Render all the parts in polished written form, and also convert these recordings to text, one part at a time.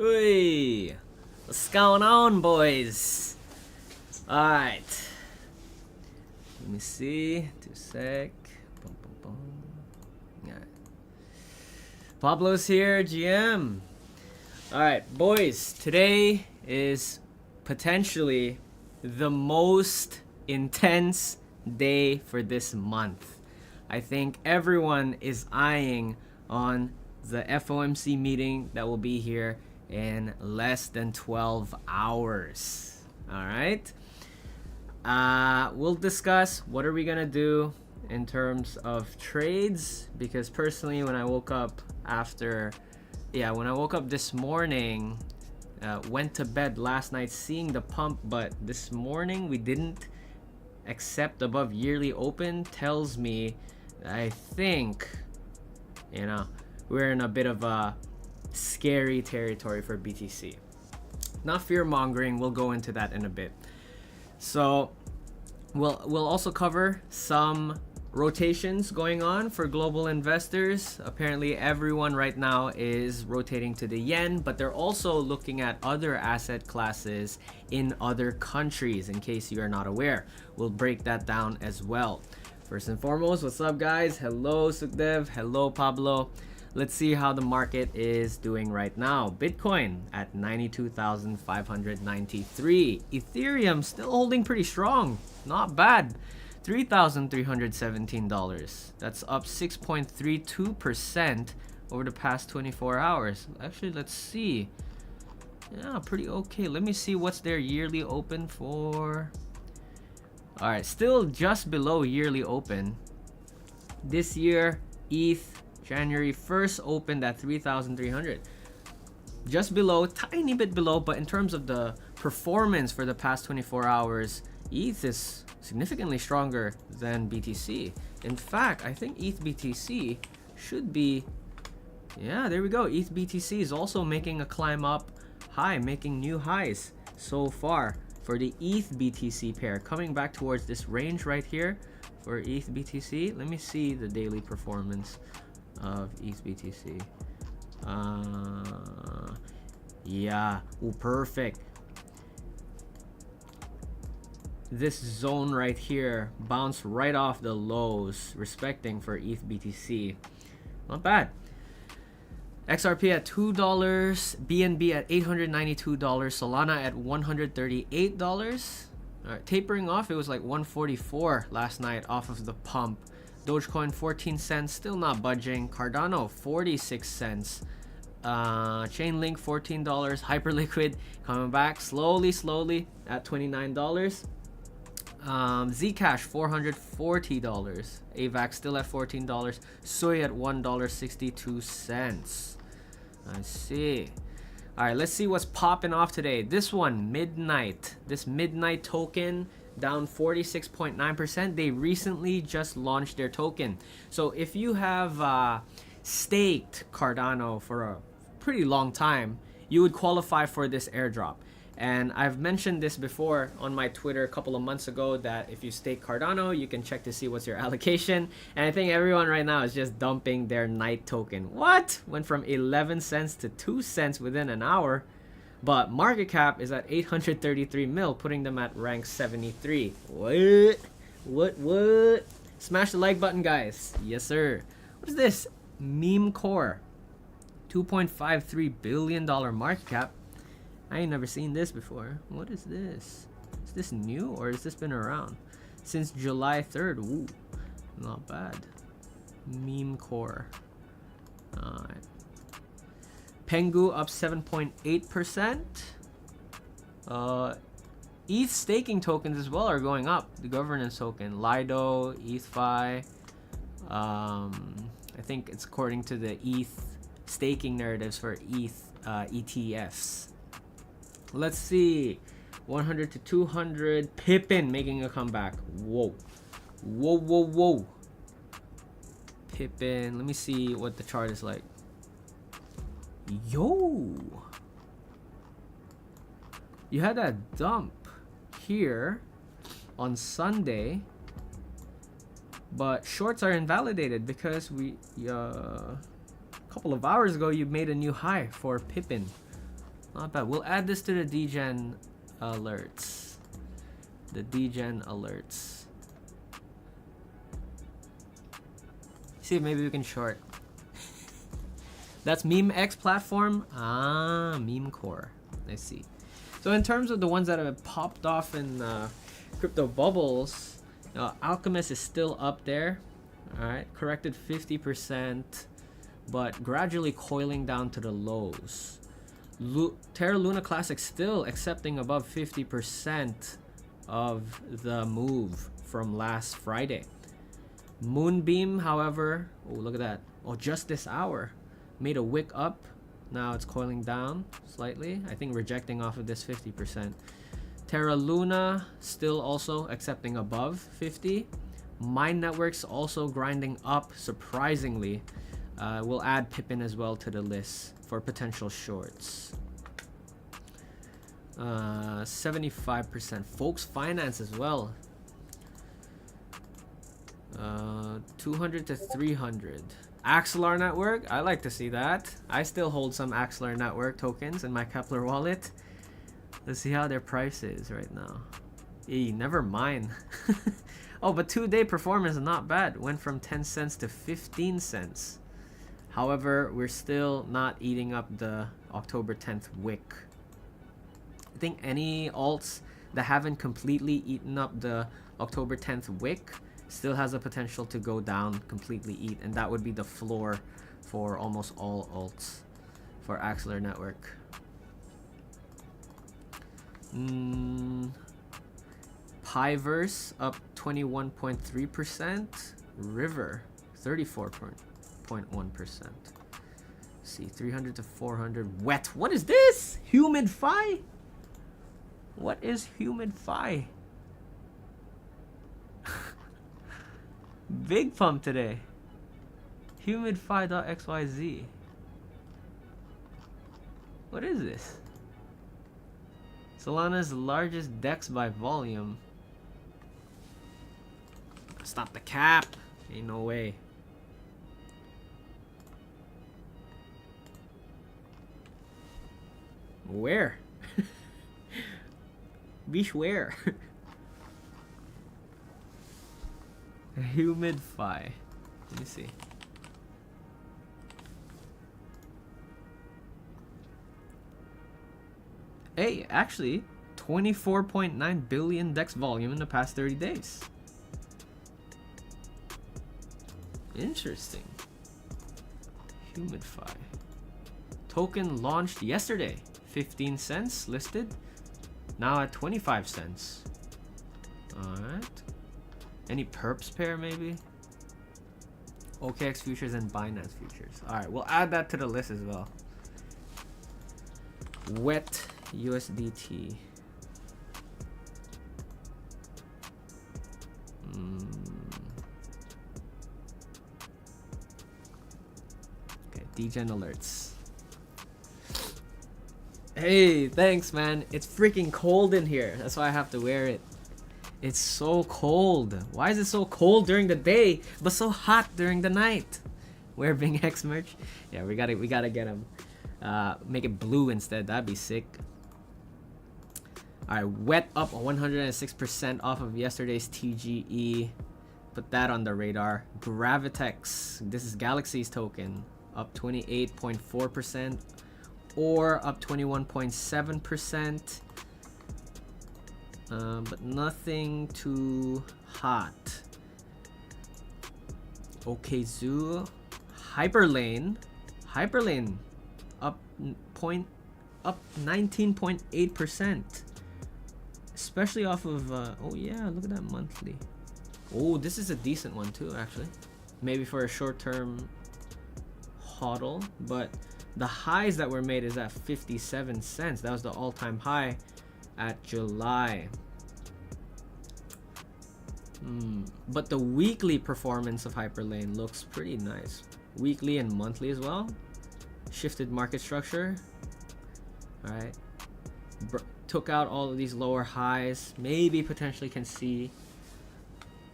Hey, what's going on, boys? Alright. Let me see. 2 sec. Boom, boom, boom. Alright. Pablo's here, GM. Alright, boys. Today is potentially the most intense day for this month. I think everyone is eyeing on the FOMC meeting that will be here in less than 12 hours. All right. We'll discuss what are we gonna do in terms of trades, because personally, when I woke up this morning, went to bed last night seeing the pump, but this morning we didn't accept above yearly open, tells me I think we're in a bit of a scary territory for BTC. Not fear mongering, we'll go into that in a bit. So we'll also cover some rotations going on for global investors. Apparently everyone right now is rotating to the yen, but they're also looking at other asset classes in other countries, in case you are not aware. We'll break that down as well. First and foremost, what's up, guys? Hello, Sukdev. Hello, Pablo. Let's see how the market is doing right now. Bitcoin at 92,593. Ethereum still holding pretty strong. Not bad. $3,317. That's up 6.32% over the past 24 hours. Actually, let's see. Yeah, pretty okay. Let me see what's their yearly open for. All right, still just below yearly open. This year, ETH January 1st opened at 3,300. Just below, tiny bit below, but in terms of the performance for the past 24 hours, ETH is significantly stronger than BTC. In fact, I think ETH BTC should be, yeah, there we go. ETH BTC is also making a climb up high, making new highs so far for the ETH BTC pair, coming back towards this range right here for ETH BTC. Let me see the daily performance of ETH BTC. Yeah, ooh, perfect. This zone right here bounced right off the lows, respecting for ETH BTC. Not bad. XRP at $2, BNB at $892, Solana at $138. All right, tapering off, it was like 144 last night off of the pump. Dogecoin 14 cents, still not budging. Cardano 46 cents. Chainlink $14. Hyperliquid coming back slowly at $29. Zcash $440. AVAX still at $14. Soy at $1.62. I see. All right, let's see what's popping off today. This one, Midnight. This Midnight token down 46.9%. They recently just launched their token. So if you have staked Cardano for a pretty long time, you would qualify for this airdrop. And I've mentioned this before on my Twitter a couple of months ago, that if you stake Cardano, you can check to see what's your allocation. And I think everyone right now is just dumping their night token. What? Went from 11 cents to 2 cents within an hour. But market cap is at 833 mil, putting them at rank 73. What? Smash the like button, guys. Yes, sir. What is this? Meme Core. $2.53 billion market cap. I ain't never seen this before. What is this? Is this new, or has this been around since July 3rd? Ooh, not bad. Meme Core. Alright. Pengu up 7.8%. ETH staking tokens as well are going up. The governance token, Lido, ETHFi. I think it's according to the ETH staking narratives for ETH ETFs. Let's see. 100 to 200. Pippin making a comeback. Whoa. Pippin. Let me see what the chart is like. Yo. You had that dump here on Sunday, but shorts are invalidated because a couple of hours ago you made a new high for Pippin. Not bad. We'll add this to the degen alerts. The degen alerts. See if maybe we can short. That's Bingx platform. Ah, meme core. I see. So in terms of the ones that have popped off in crypto bubbles, Alchemist is still up there. All right, corrected 50%, but gradually coiling down to the lows. Terra Luna Classic still accepting above 50% of the move from last Friday. Moonbeam, however, oh look at that. Oh, just this hour made a wick up. Now it's coiling down slightly. I think rejecting off of this 50%. Terra Luna still also accepting above 50. Mind Networks also grinding up surprisingly. We'll add Pippin as well to the list for potential shorts. 75%. Folks Finance as well. 200 to 300. Axelar Network, I like to see that. I still hold some Axelar Network tokens in my Kepler wallet. Let's see how their price is right now. Never mind. Oh, but 2-day performance is not bad. Went from 10 cents to 15 cents. However, we're still not eating up the October 10th wick. I think any alts that haven't completely eaten up the October 10th wick still has a potential to go down, completely eat, and that would be the floor for almost all alts for Axelar Network. Piverse up 21.3%. River 34.1%. See, 300 to 400. Wet. What is this? Humid Fi? What is Humid Fi? Big pump today. Humidfi.xyz. What is this? Solana's largest DEX by volume. Stop the cap. Ain't no way. Where? Bish where? Humidfi. Let me see. Hey, actually, 24.9 billion DEX volume in the past 30 days. Interesting. Humidfi. Token launched yesterday. 15 cents listed. Now at 25 cents. Alright. Any perps pair maybe? OKX futures and Binance futures. Alright, we'll add that to the list as well. Wet USDT. Okay, degen alerts. Hey, thanks man. It's freaking cold in here. That's why I have to wear it. It's so cold. Why is it so cold during the day but so hot during the night? Wear Bingx merch. Yeah, we gotta get them. Make it blue instead. That'd be sick. All right, wet up 106% off of yesterday's TGE. Put that on the radar. Gravitex. This is Galaxy's token. Up 28.4%. Or up 21.7%. But nothing too hot. Okay, Zoo. Hyperlane up 19.8%. Especially off of oh yeah, look at that monthly. Oh, this is a decent one too, actually. Maybe for a short-term hodl, but the highs that were made is at 57 cents. That was the all-time high at July. But the weekly performance of Hyperlane looks pretty nice. Weekly and monthly as well. Shifted market structure. All right. Took out all of these lower highs. Maybe potentially can see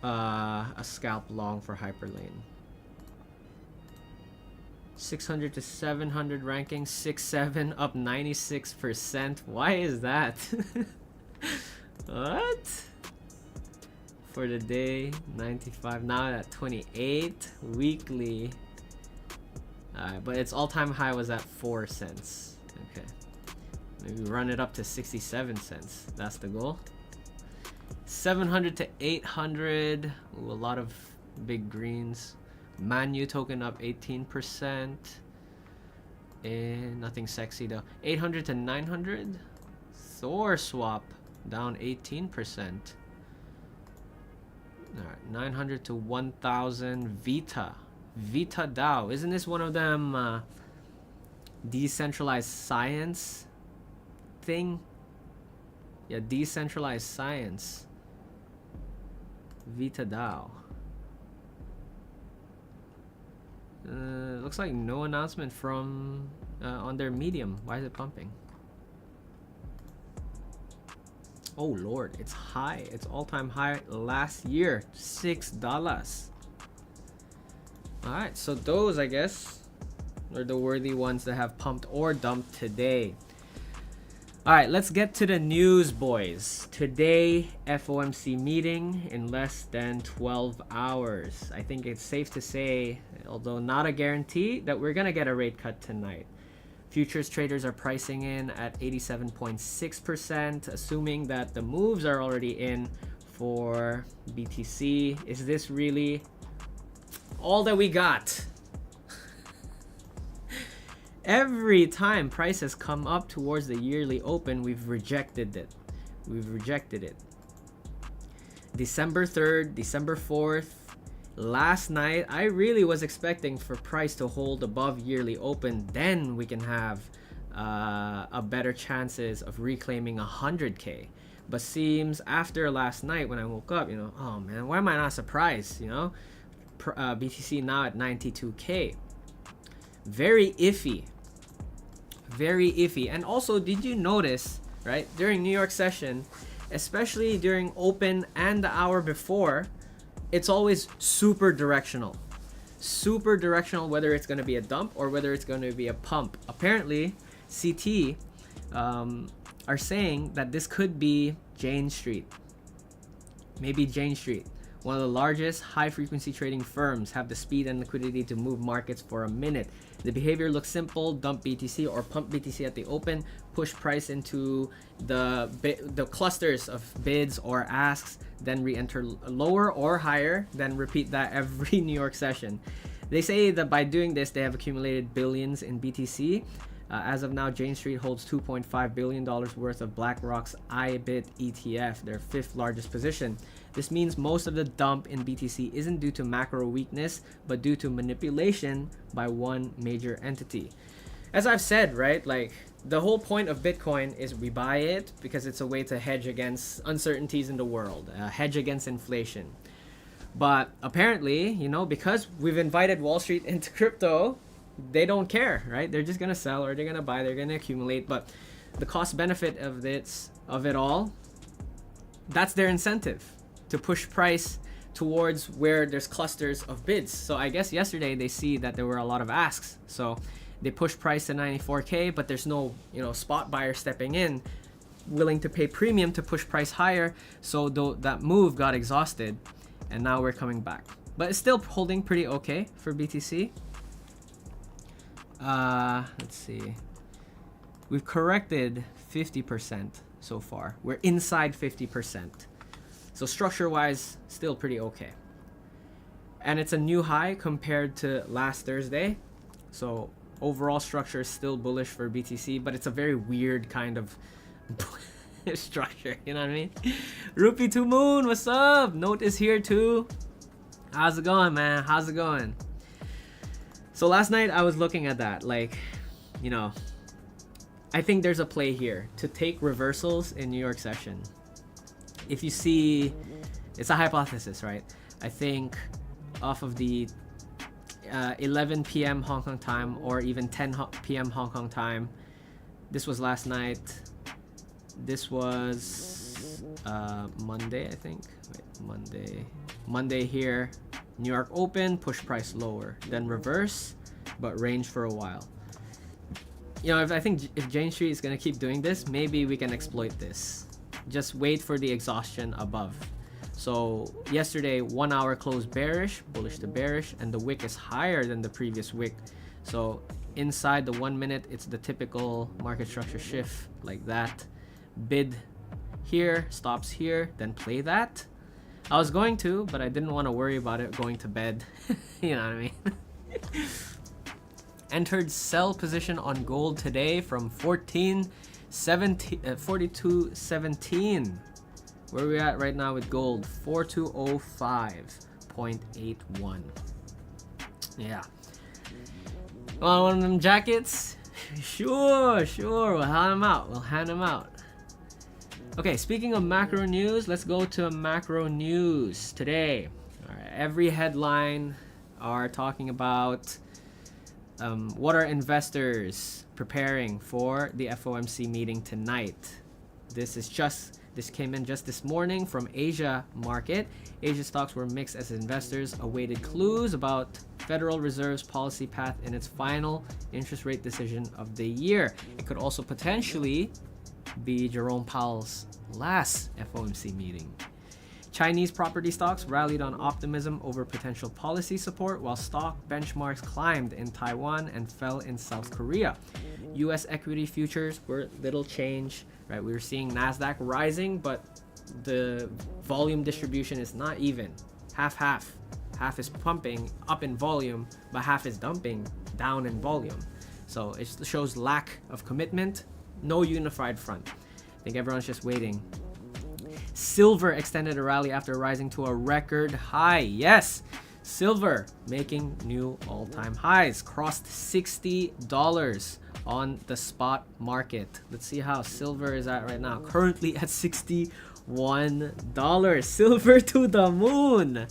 a scalp long for Hyperlane. 600 to 700 ranking, 6-7, up 96%. Why is that? What? For the day, 95. Now at 28. Weekly. But its all-time high was at 4 cents. Okay. Maybe run it up to 67 cents. That's the goal. 700 to 800. Ooh, a lot of big greens. Manu token up 18%. And nothing sexy though. 800 to 900. Thor swap down 18%. Alright, 900 to 1000. Vita DAO. Isn't this one of them decentralized science thing? Yeah, decentralized science. Vita DAO. Looks like no announcement from on their Medium. Why is it pumping? Oh lord, it's high. It's all-time high last year, $6. Alright, so those, I guess, are the worthy ones that have pumped or dumped today. Alright, let's get to the news, boys. Today, FOMC meeting in less than 12 hours. I think it's safe to say, although not a guarantee, that we're gonna get a rate cut tonight. Futures traders are pricing in at 87.6%, assuming that the moves are already in for BTC. Is this really all that we got? Every time price has come up towards the yearly open, we've rejected it. December 3rd, December 4th. Last night, I really was expecting for price to hold above yearly open. Then we can have a better chances of reclaiming 100K. But seems after last night when I woke up, oh man, why am I not surprised? BTC now at 92K. Very iffy. And also, did you notice, right, during New York session, especially during open and the hour before, it's always super directional, whether it's going to be a dump or whether it's going to be a pump. Apparently, CT are saying that this could be Jane Street. Maybe Jane Street. One of the largest high-frequency trading firms have the speed and liquidity to move markets for a minute. The behavior looks simple: dump BTC or pump BTC at the open, push price into the clusters of bids or asks, then re-enter lower or higher, then repeat that every New York session. They say that by doing this, they have accumulated billions in BTC. As of now, Jane Street holds $2.5 billion worth of BlackRock's IBIT ETF, their 5th largest position. This means most of the dump in BTC isn't due to macro weakness, but due to manipulation by one major entity. As I've said, right, like the whole point of Bitcoin is we buy it because it's a way to hedge against uncertainties in the world, hedge against inflation. But apparently, because we've invited Wall Street into crypto, they don't care, right? They're just gonna sell or they're gonna buy, they're gonna accumulate. But the cost benefit of it all, that's their incentive, to push price towards where there's clusters of bids. So I guess yesterday they see that there were a lot of asks, so they push price to 94K, but there's no spot buyer stepping in willing to pay premium to push price higher. So that move got exhausted, and now we're coming back, but it's still holding pretty okay for BTC. Let's see, we've corrected 50% so far. We're inside 50%, so structure wise still pretty okay, and it's a new high compared to last Thursday. So overall structure is still bullish for BTC, but it's a very weird kind of structure, you know what I mean? Rupee to Moon, what's up? Note is here too. How's it going, man? How's it going? So last night I was looking at that, like, I think there's a play here to take reversals in New York session. If you see, it's a hypothesis, right? I think off of the 11 p.m. Hong Kong time or even 10 p.m. Hong Kong time, this was last night. This was Monday, I think. Wait, Monday here. New York open, push price lower, then reverse, but range for a while. You know, I think if Jane Street is gonna keep doing this, maybe we can exploit this. Just wait for the exhaustion above. So yesterday, 1 hour closed bearish, bullish to bearish, and the wick is higher than the previous wick. So inside the 1 minute, it's the typical market structure shift like that. Bid here, stops here, then play that. I was going to, but I didn't want to worry about it going to bed. You know what I mean? Entered sell position on gold today from 42.17. Where are we at right now with gold? 4205.81. Yeah. Want one of them jackets? Sure. We'll hand them out. Okay, speaking of macro news, let's go to macro news today. All right, every headline are talking about what are investors preparing for the FOMC meeting tonight. This came in just this morning from Asia market. Asia stocks were mixed as investors awaited clues about Federal Reserve's policy path in its final interest rate decision of the year. It could also potentially be Jerome Powell's last FOMC meeting. Chinese property stocks rallied on optimism over potential policy support, while stock benchmarks climbed in Taiwan and fell in South Korea. US equity futures were little change, right? We were seeing NASDAQ rising, but the volume distribution is not even. Half. Half is pumping up in volume, but half is dumping down in volume. So it shows lack of commitment, no unified front. I think everyone's just waiting. Silver extended a rally after rising to a record high. Yes, silver making new all-time highs. Crossed $60 on the spot market. Let's see how silver is at right now. Currently at $61. Silver to the moon.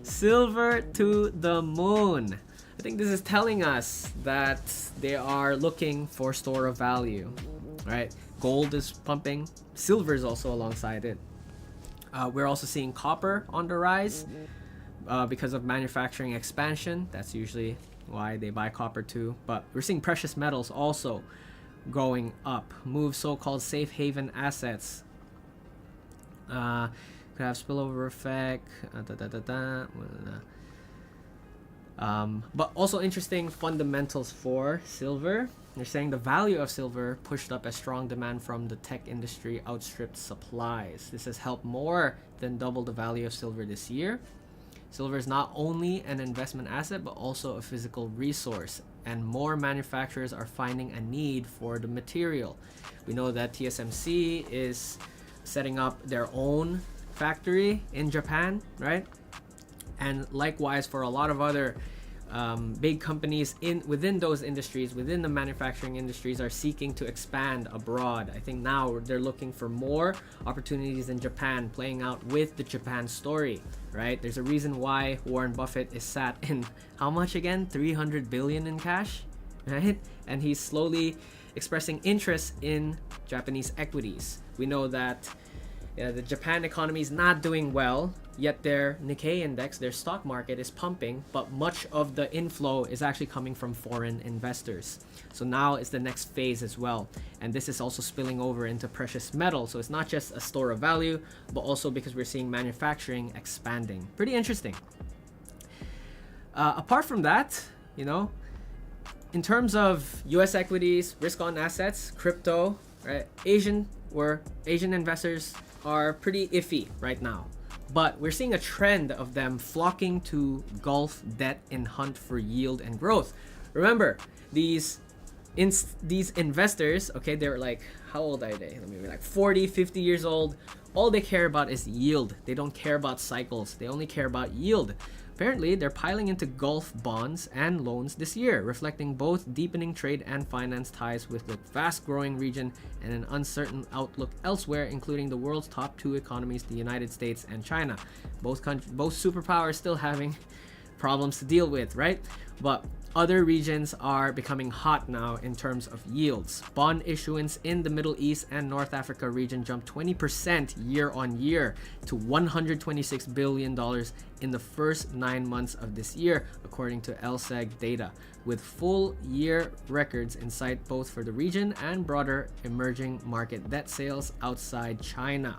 Silver to the moon. I think this is telling us that they are looking for store of value, right? Gold is pumping. Silver is also alongside it. We're also seeing copper on the rise because of manufacturing expansion. That's usually why they buy copper too. But we're seeing precious metals also going up. Move so-called safe haven assets. Could have spillover effect. But also interesting fundamentals for silver. They're saying the value of silver pushed up as strong demand from the tech industry outstripped supplies. This has helped more than double the value of silver this year. Silver is not only an investment asset, but also a physical resource, and more manufacturers are finding a need for the material. We know that TSMC is setting up their own factory in Japan, right? And likewise for a lot of other big companies within those industries, within the manufacturing industries, are seeking to expand abroad. I think now they're looking for more opportunities in Japan, playing out with the Japan story, right? There's a reason why Warren Buffett is sat in how much again? 300 billion in cash, right? And he's slowly expressing interest in Japanese equities. We know that the Japan economy is not doing well, yet their Nikkei index, their stock market, is pumping, but much of the inflow is actually coming from foreign investors. So now it's the next phase as well. And this is also spilling over into precious metal. So it's not just a store of value, but also because we're seeing manufacturing expanding. Pretty interesting. Apart from that, in terms of US equities, risk on assets, crypto, right? Asian investors are pretty iffy right now, but we're seeing a trend of them flocking to Gulf debt in hunt for yield and growth. Remember, these investors, okay, they're like, how old are they? Let me be like 40, 50 years old. All they care about is yield. They don't care about cycles. They only care about yield. Apparently, they're piling into Gulf bonds and loans this year, reflecting both deepening trade and finance ties with the fast-growing region and an uncertain outlook elsewhere, including the world's top two economies, the United States and China. Both superpowers still having problems to deal with, right? But other regions are becoming hot now in terms of yields. Bond issuance in the Middle East and North Africa region jumped 20% year on year to $126 billion in the first 9 months of this year, according to LSEG data, with full year records in sight both for the region and broader emerging market debt sales outside China.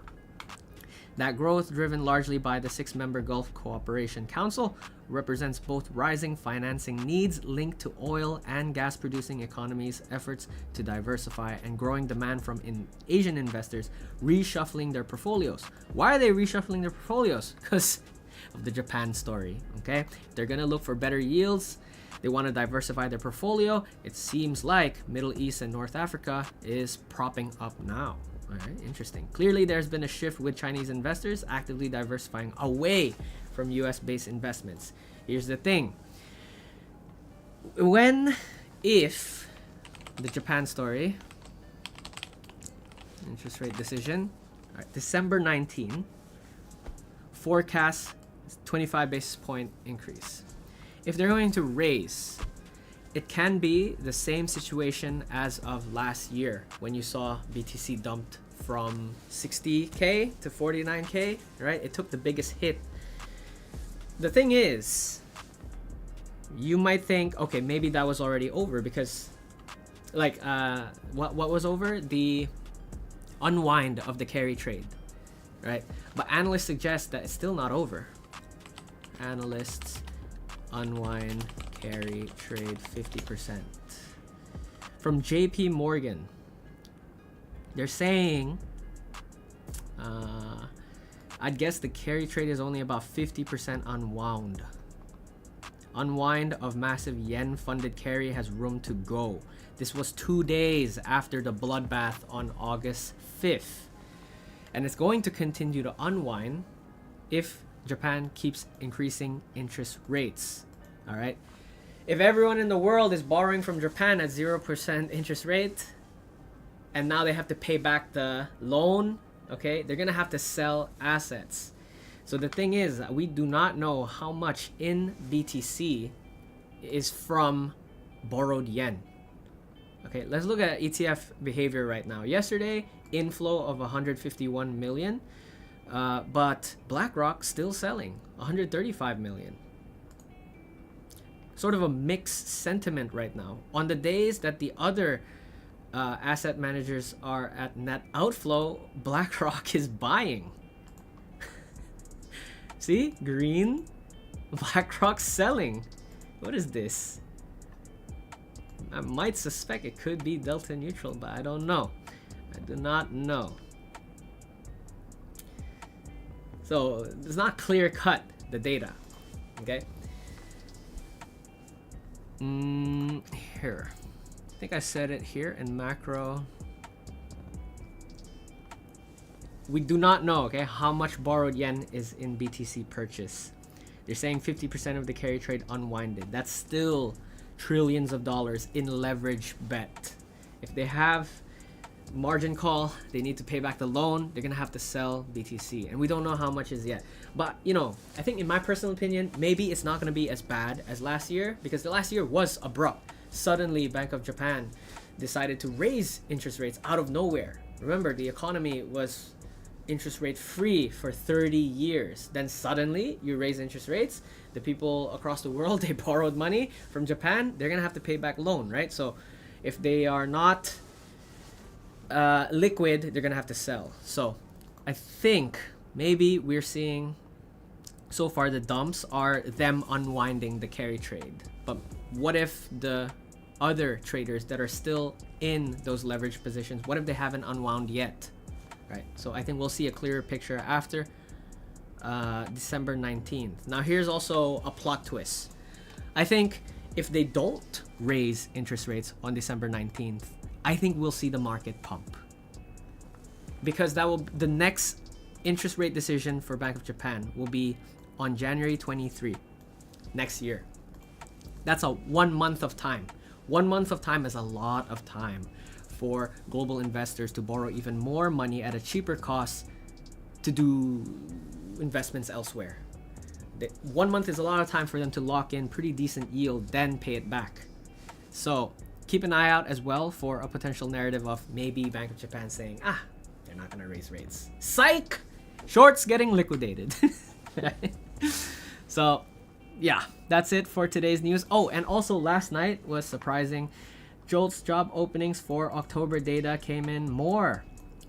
That growth, driven largely by the 6-member Gulf Cooperation Council, represents both rising financing needs linked to oil and gas producing economies' efforts to diversify and growing demand from Asian investors reshuffling their portfolios. Why are they reshuffling their portfolios? Because of the Japan story, okay? They're gonna look for better yields. They want to diversify their portfolio. It seems like Middle East and North Africa is propping up now. All right, interesting. Clearly, there's been a shift with Chinese investors actively diversifying away from US-based investments. Here's the thing. If the Japan story, interest rate decision, all right, December 19, forecast 25 basis point increase. If they're going to raise, it can be the same situation as of last year when you saw BTC dumped from 60K to 49K, right? It took the biggest hit. The thing is, you might think, okay, maybe that was already over because, like, what was over? The unwind of the carry trade, right? But analysts suggest that it's still not over. Analysts unwind carry trade 50%. From JP Morgan, they're saying, I'd guess the carry trade is only about 50% unwound. Unwind of massive yen-funded carry has room to go. This was 2 days after the bloodbath on August 5th. And it's going to continue to unwind if Japan keeps increasing interest rates. All right. If everyone in the world is borrowing from Japan at 0% interest rate, and now they have to pay back the loan, okay, they're gonna have to sell assets. So the thing is, we do not know how much in BTC is from borrowed yen. Okay, let's look at ETF behavior right now. Yesterday, inflow of 151 million, but BlackRock still selling 135 million. Sort of a mixed sentiment right now. On the days that the other asset managers are at net outflow, BlackRock is buying. See? Green. BlackRock selling. What is this? I might suspect it could be delta neutral, but I don't know. I do not know. So it's not clear cut, the data. Okay? Here. I think I said it here in macro. We do not know, okay, how much borrowed yen is in BTC purchase. They're saying 50% of the carry trade unwinded. That's still trillions of dollars in leverage bet. If they have margin call, they need to pay back the loan, they're gonna have to sell BTC, and we don't know how much is yet. But you know, I think in my personal opinion, maybe it's not gonna be as bad as last year, because the last year was abrupt. Suddenly Bank of Japan decided to raise interest rates out of nowhere. Remember, the economy was interest rate free for 30 years. Then suddenly you raise interest rates. The people across the world, they borrowed money from Japan, they're gonna have to pay back loan, right? So if they are not liquid, they're gonna have to sell. So I think maybe we're seeing so far the dumps are them unwinding the carry trade. But what if the other traders that are still in those leverage positions, what if they haven't unwound yet? Right. So I think we'll see a clearer picture after December 19th. Now here's also a plot twist. I think if they don't raise interest rates on December 19th, I think we'll see the market pump, because that will, the next interest rate decision for Bank of Japan will be on January 23 next year. That's a 1 month of time. 1 month of time is a lot of time for global investors to borrow even more money at a cheaper cost to do investments elsewhere. 1 month is a lot of time for them to lock in pretty decent yield, then pay it back. So keep an eye out as well for a potential narrative of maybe Bank of Japan saying, they're not gonna raise rates. Psych! Shorts getting liquidated. So yeah, that's it for today's news. Oh, and also last night was surprising. Jolt's job openings for October data came in more.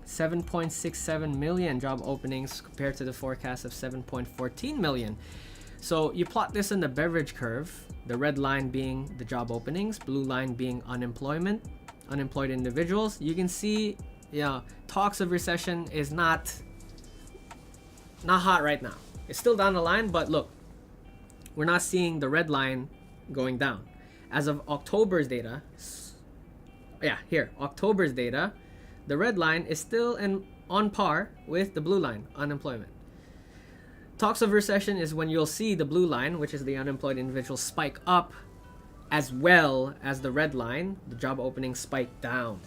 7.67 million job openings compared to the forecast of 7.14 million. So you plot this in the beverage curve, the red line being the job openings, blue line being unemployed individuals. You can see, talks of recession is not hot right now. It's still down the line, but look, we're not seeing the red line going down. As of October's data, October's data, the red line is still on par with the blue line, unemployment. Talks of recession is when you'll see the blue line, which is the unemployed individuals, spike up, as well as the red line, the job openings, spike down.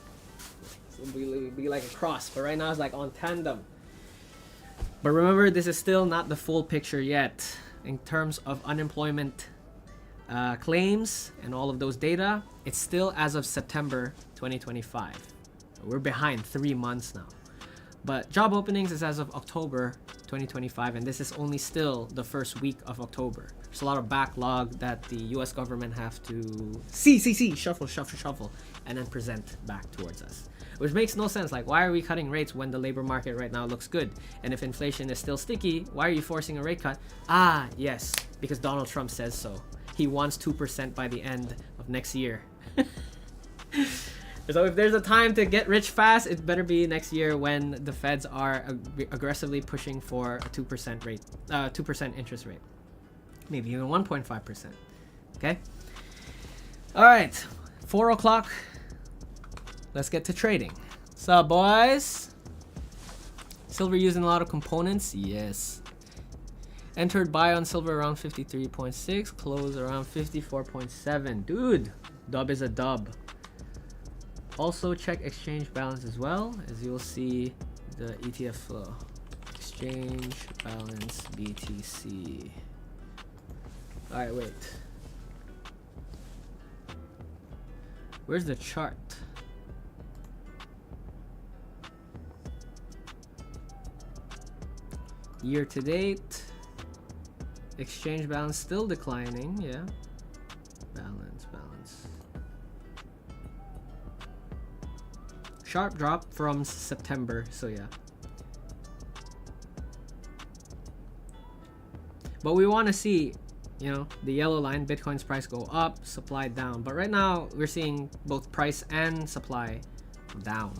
So it'll be like a cross, but right now it's like on tandem. But remember, this is still not the full picture yet. In terms of unemployment claims and all of those data, it's still as of September 2025. We're behind 3 months now. But job openings is as of October 2025, and this is only still the first week of October. There's a lot of backlog that the US government have to shuffle, and then present back towards us. Which makes no sense. Like, why are we cutting rates when the labor market right now looks good? And if inflation is still sticky, why are you forcing a rate cut? Yes, because Donald Trump says so. He wants 2% by the end of next year. So if there's a time to get rich fast, it better be next year when the feds are aggressively pushing for a 2% rate, 2% interest rate, maybe even 1.5%. Okay. All right, 4 o'clock. Let's get to trading. What's up, boys? Silver using a lot of components. Yes. Entered buy on silver around 53.6. Close around 54.7. Dude, dub is a dub. Also check exchange balance as well, as you'll see the ETF flow. Exchange balance BTC. Alright, wait. Where's the chart? Year to date. Exchange balance still declining, yeah. Balance. Sharp drop from September, so yeah. But we want to see, the yellow line, Bitcoin's price go up, supply down. But right now, we're seeing both price and supply down.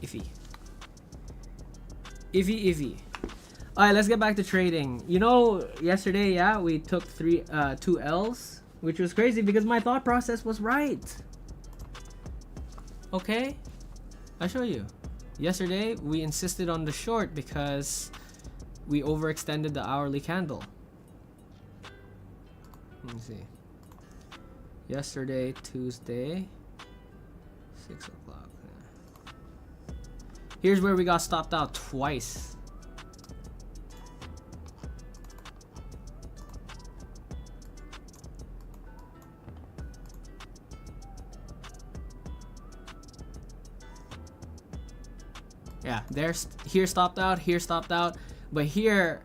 Iffy. Alright, let's get back to trading. Yesterday, we took 2 L's, which was crazy because my thought process was right. Okay, I'll show you. Yesterday, we insisted on the short because we overextended the hourly candle. Let me see. Yesterday, Tuesday, 6 o'clock. Here's where we got stopped out twice. Yeah, here stopped out, but here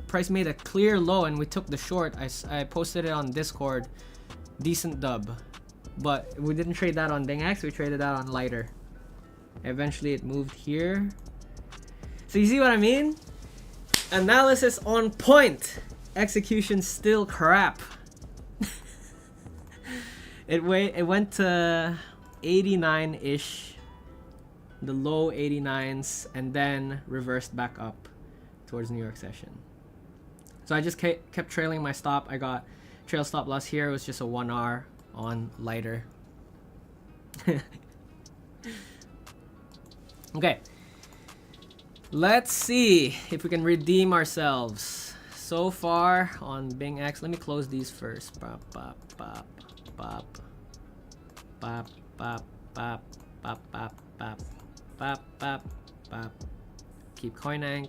price made a clear low and we took the short. I posted it on Discord. Decent dub, but we didn't trade that on Bingx. We traded that on Lighter. Eventually it moved here. So you see what I mean? Analysis on point, execution still crap. It went to 89-ish, the low 89s, and then reversed back up towards New York session. So I just kept trailing my stop. I got trail stop loss here. It was just a 1R on Lighter. Okay, let's see if we can redeem ourselves. So far on Bingx, let me close these first. Bop, bop, bop, bop, bop, bop, bop, bop, bop, bop, bop, bop, bop. Keep CoinAnk.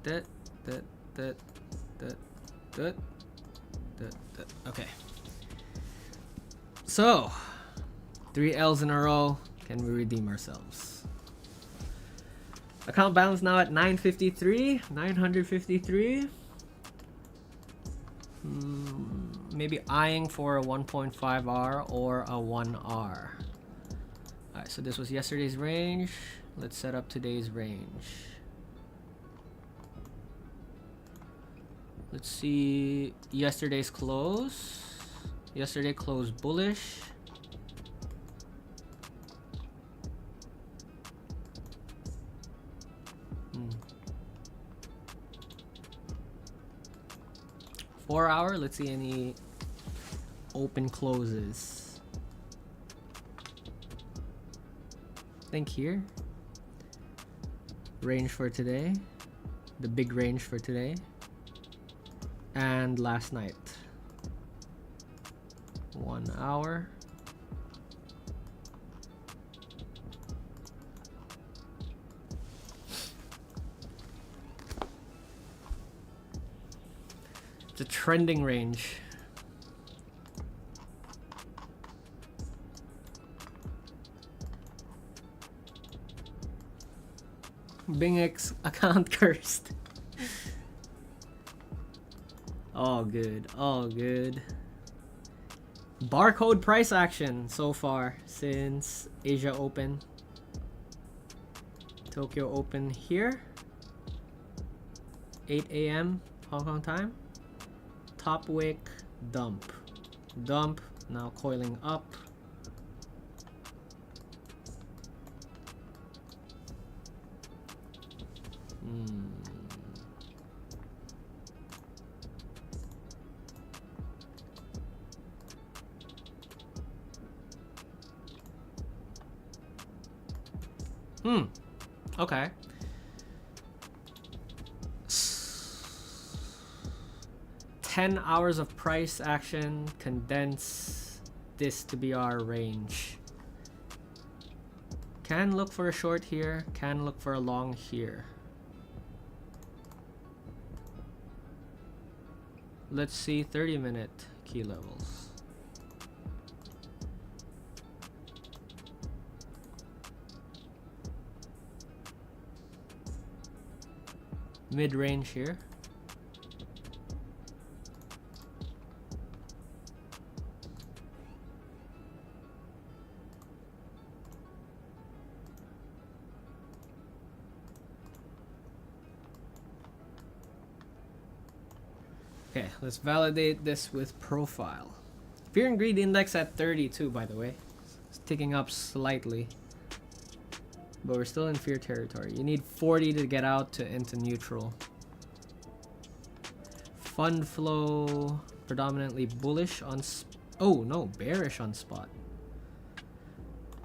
that, that, that, that, that, that. Okay. So, 3 L's in a row. Can we redeem ourselves? Account balance now at 953. 953. Maybe eyeing for a 1.5R or a 1R. Alright, so this was yesterday's range. Let's set up today's range. Let's see yesterday's close. Yesterday closed bullish. Four hour, let's see any open closes. I think here. Range for today. The big range for today. And last night. 1 hour. It's a trending range. Bingx account cursed. All good, all good. Barcode price action so far since Asia Open. Tokyo Open here. 8 a.m. Hong Kong time. Top wick, dump. Dump, now coiling up. Okay. $10 hours of price action. Condense this to be our range. Can look for a short here. Can look for a long here. Let's see 30-minute key levels. Mid-range here. Okay, let's validate this with profile. Fear and greed index at 32, by the way. It's ticking up slightly. But we're still in fear territory. You need 40 to get out into neutral. Fund flow predominantly bullish on oh no, bearish on spot.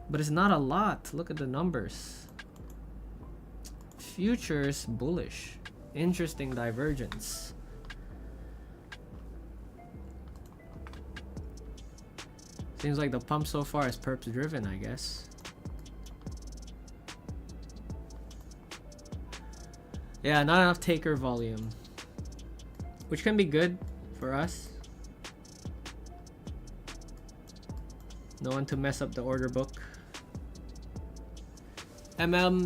But it's not a lot. Look at the numbers. Futures bullish. Interesting divergence. Seems like the pump so far is perps driven, I guess. Yeah, not enough taker volume, which can be good for us. No one to mess up the order book.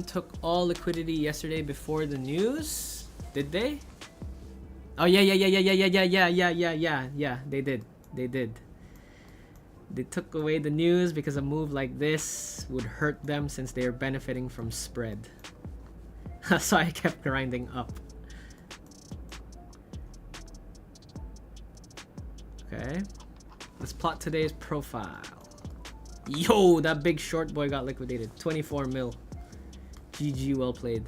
Took all liquidity yesterday before the news. Did they? Oh yeah, they did. They took away the news because a move like this would hurt them since they are benefiting from spread. So I kept grinding up. Okay. Let's plot today's profile. Yo, that big short boy got liquidated. 24 mil. GG, well played.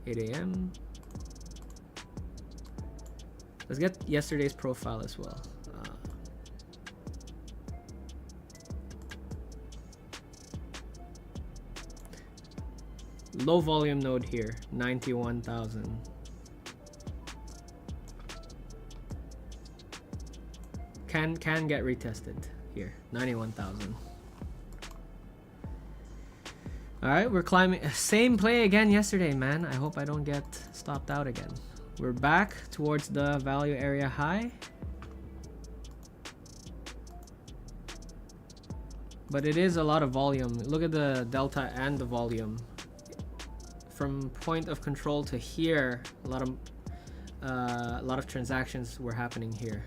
8 a.m. Let's get yesterday's profile as well. Low volume node here, 91,000. Can get retested here, 91,000. All right, we're climbing. Same play again yesterday, man. I hope I don't get stopped out again. We're back towards the value area high. But it is a lot of volume. Look at the delta and the volume. From point of control to here, a lot of transactions were happening here.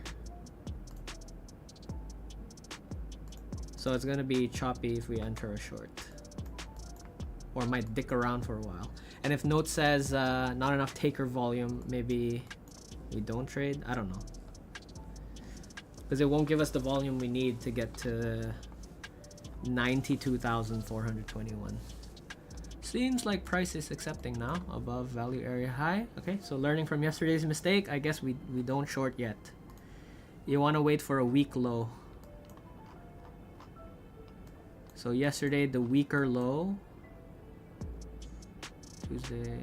So it's gonna be choppy if we enter a short. Or might dick around for a while. And if note says not enough taker volume, maybe we don't trade. I don't know. Because it won't give us the volume we need to get to 92,421. Seems like price is accepting now above value area high. Okay, so learning from yesterday's mistake, I guess we don't short yet. You want to wait for a weak low. So yesterday the weaker low, Tuesday.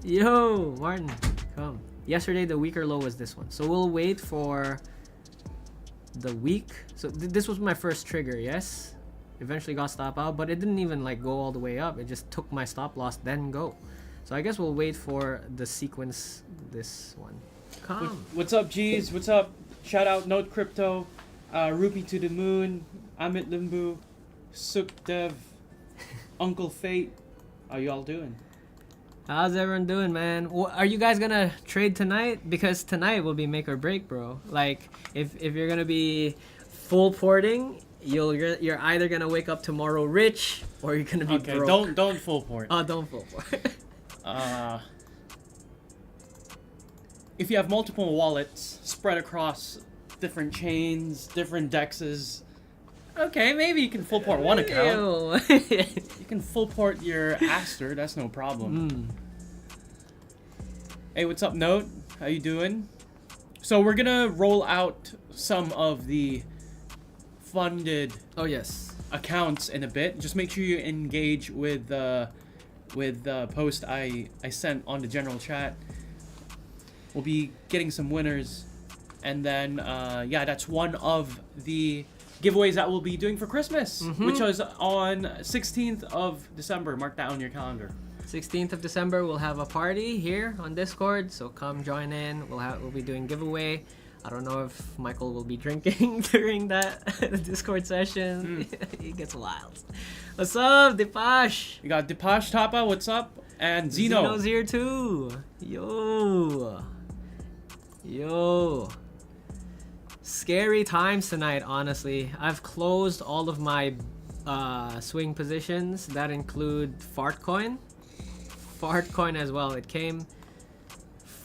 Yo, Martin, come. Yesterday the weaker low was this one, so we'll wait for the weak. So this was my first trigger. Yes, eventually got stop out, but it didn't even like go all the way up. It just took my stop loss, then go. So I guess we'll wait for the sequence. This one. Come. What's up, G's? What's up? Shout out Note Crypto, Rupee to the Moon, Amit Limbu, Sukdev, Uncle Fate. How y'all doing? How's everyone doing, man? Are you guys gonna trade tonight? Because tonight will be make or break, bro. Like, if you're gonna be full porting, you're either gonna wake up tomorrow rich or you're gonna be broke. Don't full port. Oh, don't full port. If you have multiple wallets spread across different chains, different dexes, okay, maybe you can full port one account. You can full port your Aster, that's no problem. Hey, what's up, Note? How you doing? So we're gonna roll out some of the funded accounts in a bit. Just make sure you engage with the post I sent on the general chat. We'll be getting some winners, and then yeah, that's one of the giveaways that we'll be doing for Christmas, which was on 16th of December. Mark that on your calendar. 16th of December, we'll have a party here on Discord, so come join in. We'll be doing giveaway. I don't know if Michael will be drinking during that Discord session. It gets wild. What's up, Dipash? We got Dipash Tapa, what's up? And Zeno. Zeno's here too. Yo. Scary times tonight, honestly. I've closed all of my swing positions. That include Fartcoin as well.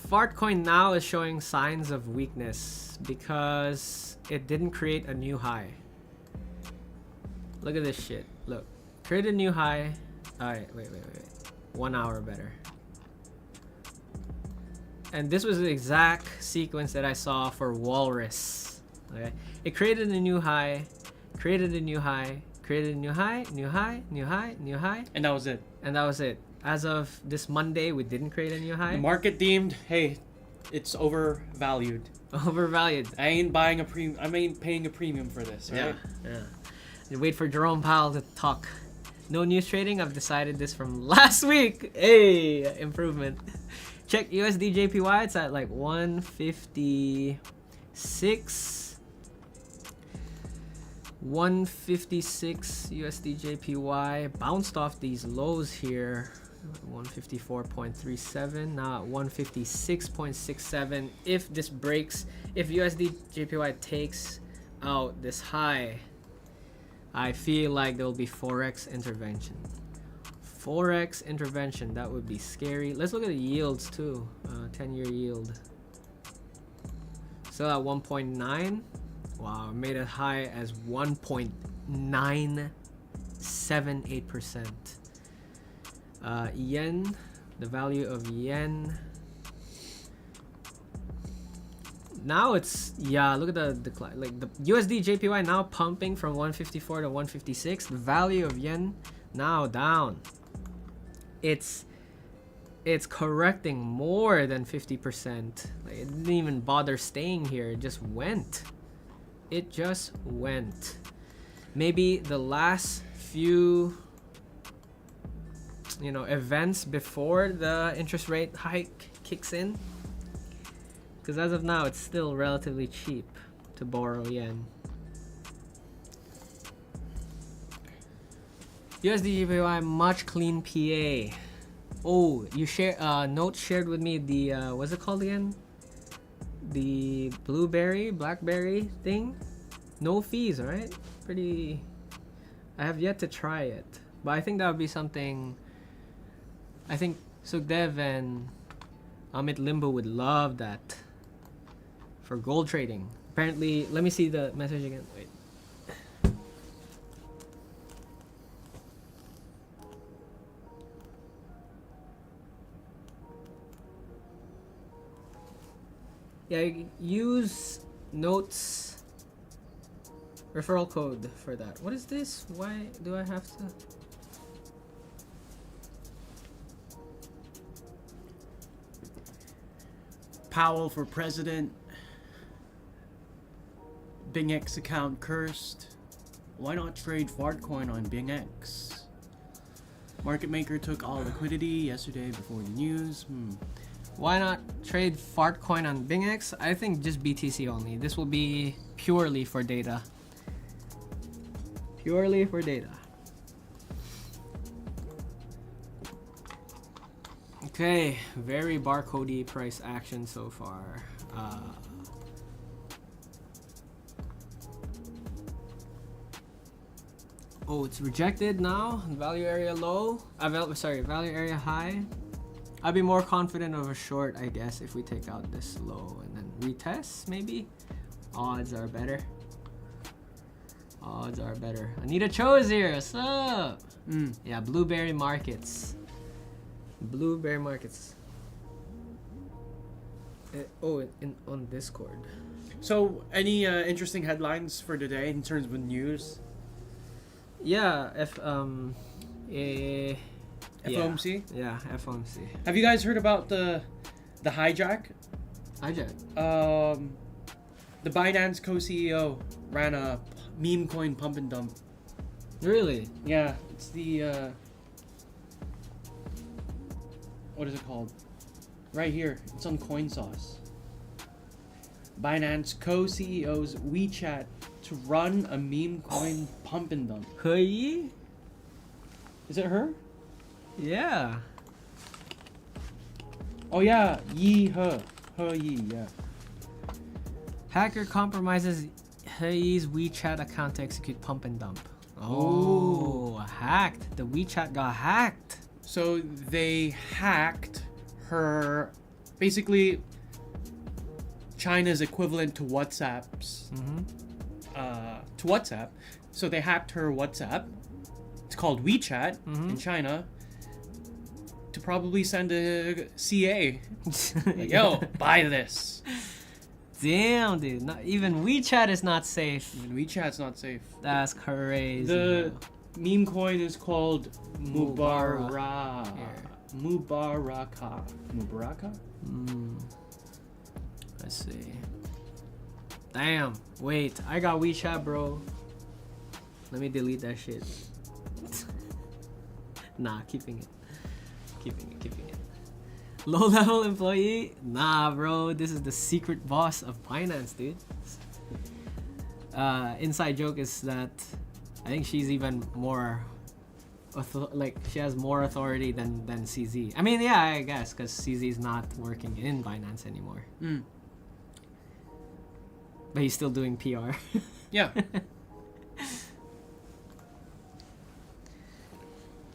Fartcoin now is showing signs of weakness because it didn't create a new high. Look at this shit. Look, create a new high. All right, wait. 1 hour better. And this was the exact sequence that I saw for Walrus. Okay, it created a new high, created a new high, created a new high, new high, new high, new high, and that was it. As of this Monday, we didn't create a new high. The market deemed, hey, it's overvalued. Overvalued. I ain't paying a premium for this, right? Yeah. You wait for Jerome Powell to talk. No news trading. I've decided this from last week. Hey, improvement. Check USD JPY. It's at like 156. 156 USD JPY. Bounced off these lows here. 154.37. Now at 156.67. If this breaks, if USD JPY takes out this high, I feel like there will be Forex intervention. Forex intervention, that would be scary. Let's look at the yields too. 10-year yield. Still at 1.9. Wow, made it high as 1.978%. Yen, the value of yen. Now it's, yeah, look at the decline. Like the USD JPY now pumping from 154 to 156. The value of yen now down. It's it's correcting more than 50%. Like, it didn't even bother staying here. It just went. It just went. Maybe the last few, you know, events before the interest rate hike kicks in. Because as of now, it's still relatively cheap to borrow yen. USD much clean PA. Oh, you share note shared with me the what's it called again? The blackberry thing. No fees, right? Pretty. I have yet to try it, but I think that would be something. I think Sugdev and Amit Limbo would love that for gold trading. Apparently, let me see the message again. Wait. Yeah, use notes referral code for that. What is this? Why do I have to? Powell for president. Bingx account cursed. Why not trade Fartcoin on Bingx? Market maker took all liquidity yesterday before the news. Why not trade Fartcoin on Bingx? I think just BTC only. This will be purely for data. Purely for data. Okay, very barcodey price action so far. Oh, it's rejected now. Value area low. Value area high. I'd be more confident of a short, I guess, if we take out this low and then retest, maybe. Odds are better. Odds are better. Anita Cho's here. What's up? Yeah, blueberry markets. Blueberry markets. On Discord. So, any interesting headlines for today in terms of news? Yeah, FOMC? Yeah, FOMC. Have you guys heard about the hijack? Hijack? The Binance co-CEO ran a meme coin pump and dump. Really? Yeah, it's the what is it called? Right here. It's on CoinSauce. Binance co-CEO's WeChat to run a meme coin pump and dump. Hey? Is it her? Yeah. Oh yeah, her Yi, yeah. Hacker compromises Hei's WeChat account to execute pump and dump. Oh, hacked. The WeChat got hacked. So they hacked her, basically China's equivalent to WhatsApp's, to WhatsApp. So they hacked her WhatsApp. It's called WeChat in China. To probably send a CA. Like, yo, buy this. Damn, dude. Not even WeChat is not safe. Even WeChat's not safe. That's crazy. The meme coin is called Mubaraka. Mubaraka? Let's see. Damn. Wait, I got WeChat, bro. Let me delete that shit. Nah, keeping it. Keeping it. Low level employee? Nah, bro. This is the secret boss of Binance, dude. Inside joke is that I think she's even more she has more authority than CZ. I mean, yeah, I guess, because CZ is not working in Binance anymore. But he's still doing PR. Yeah.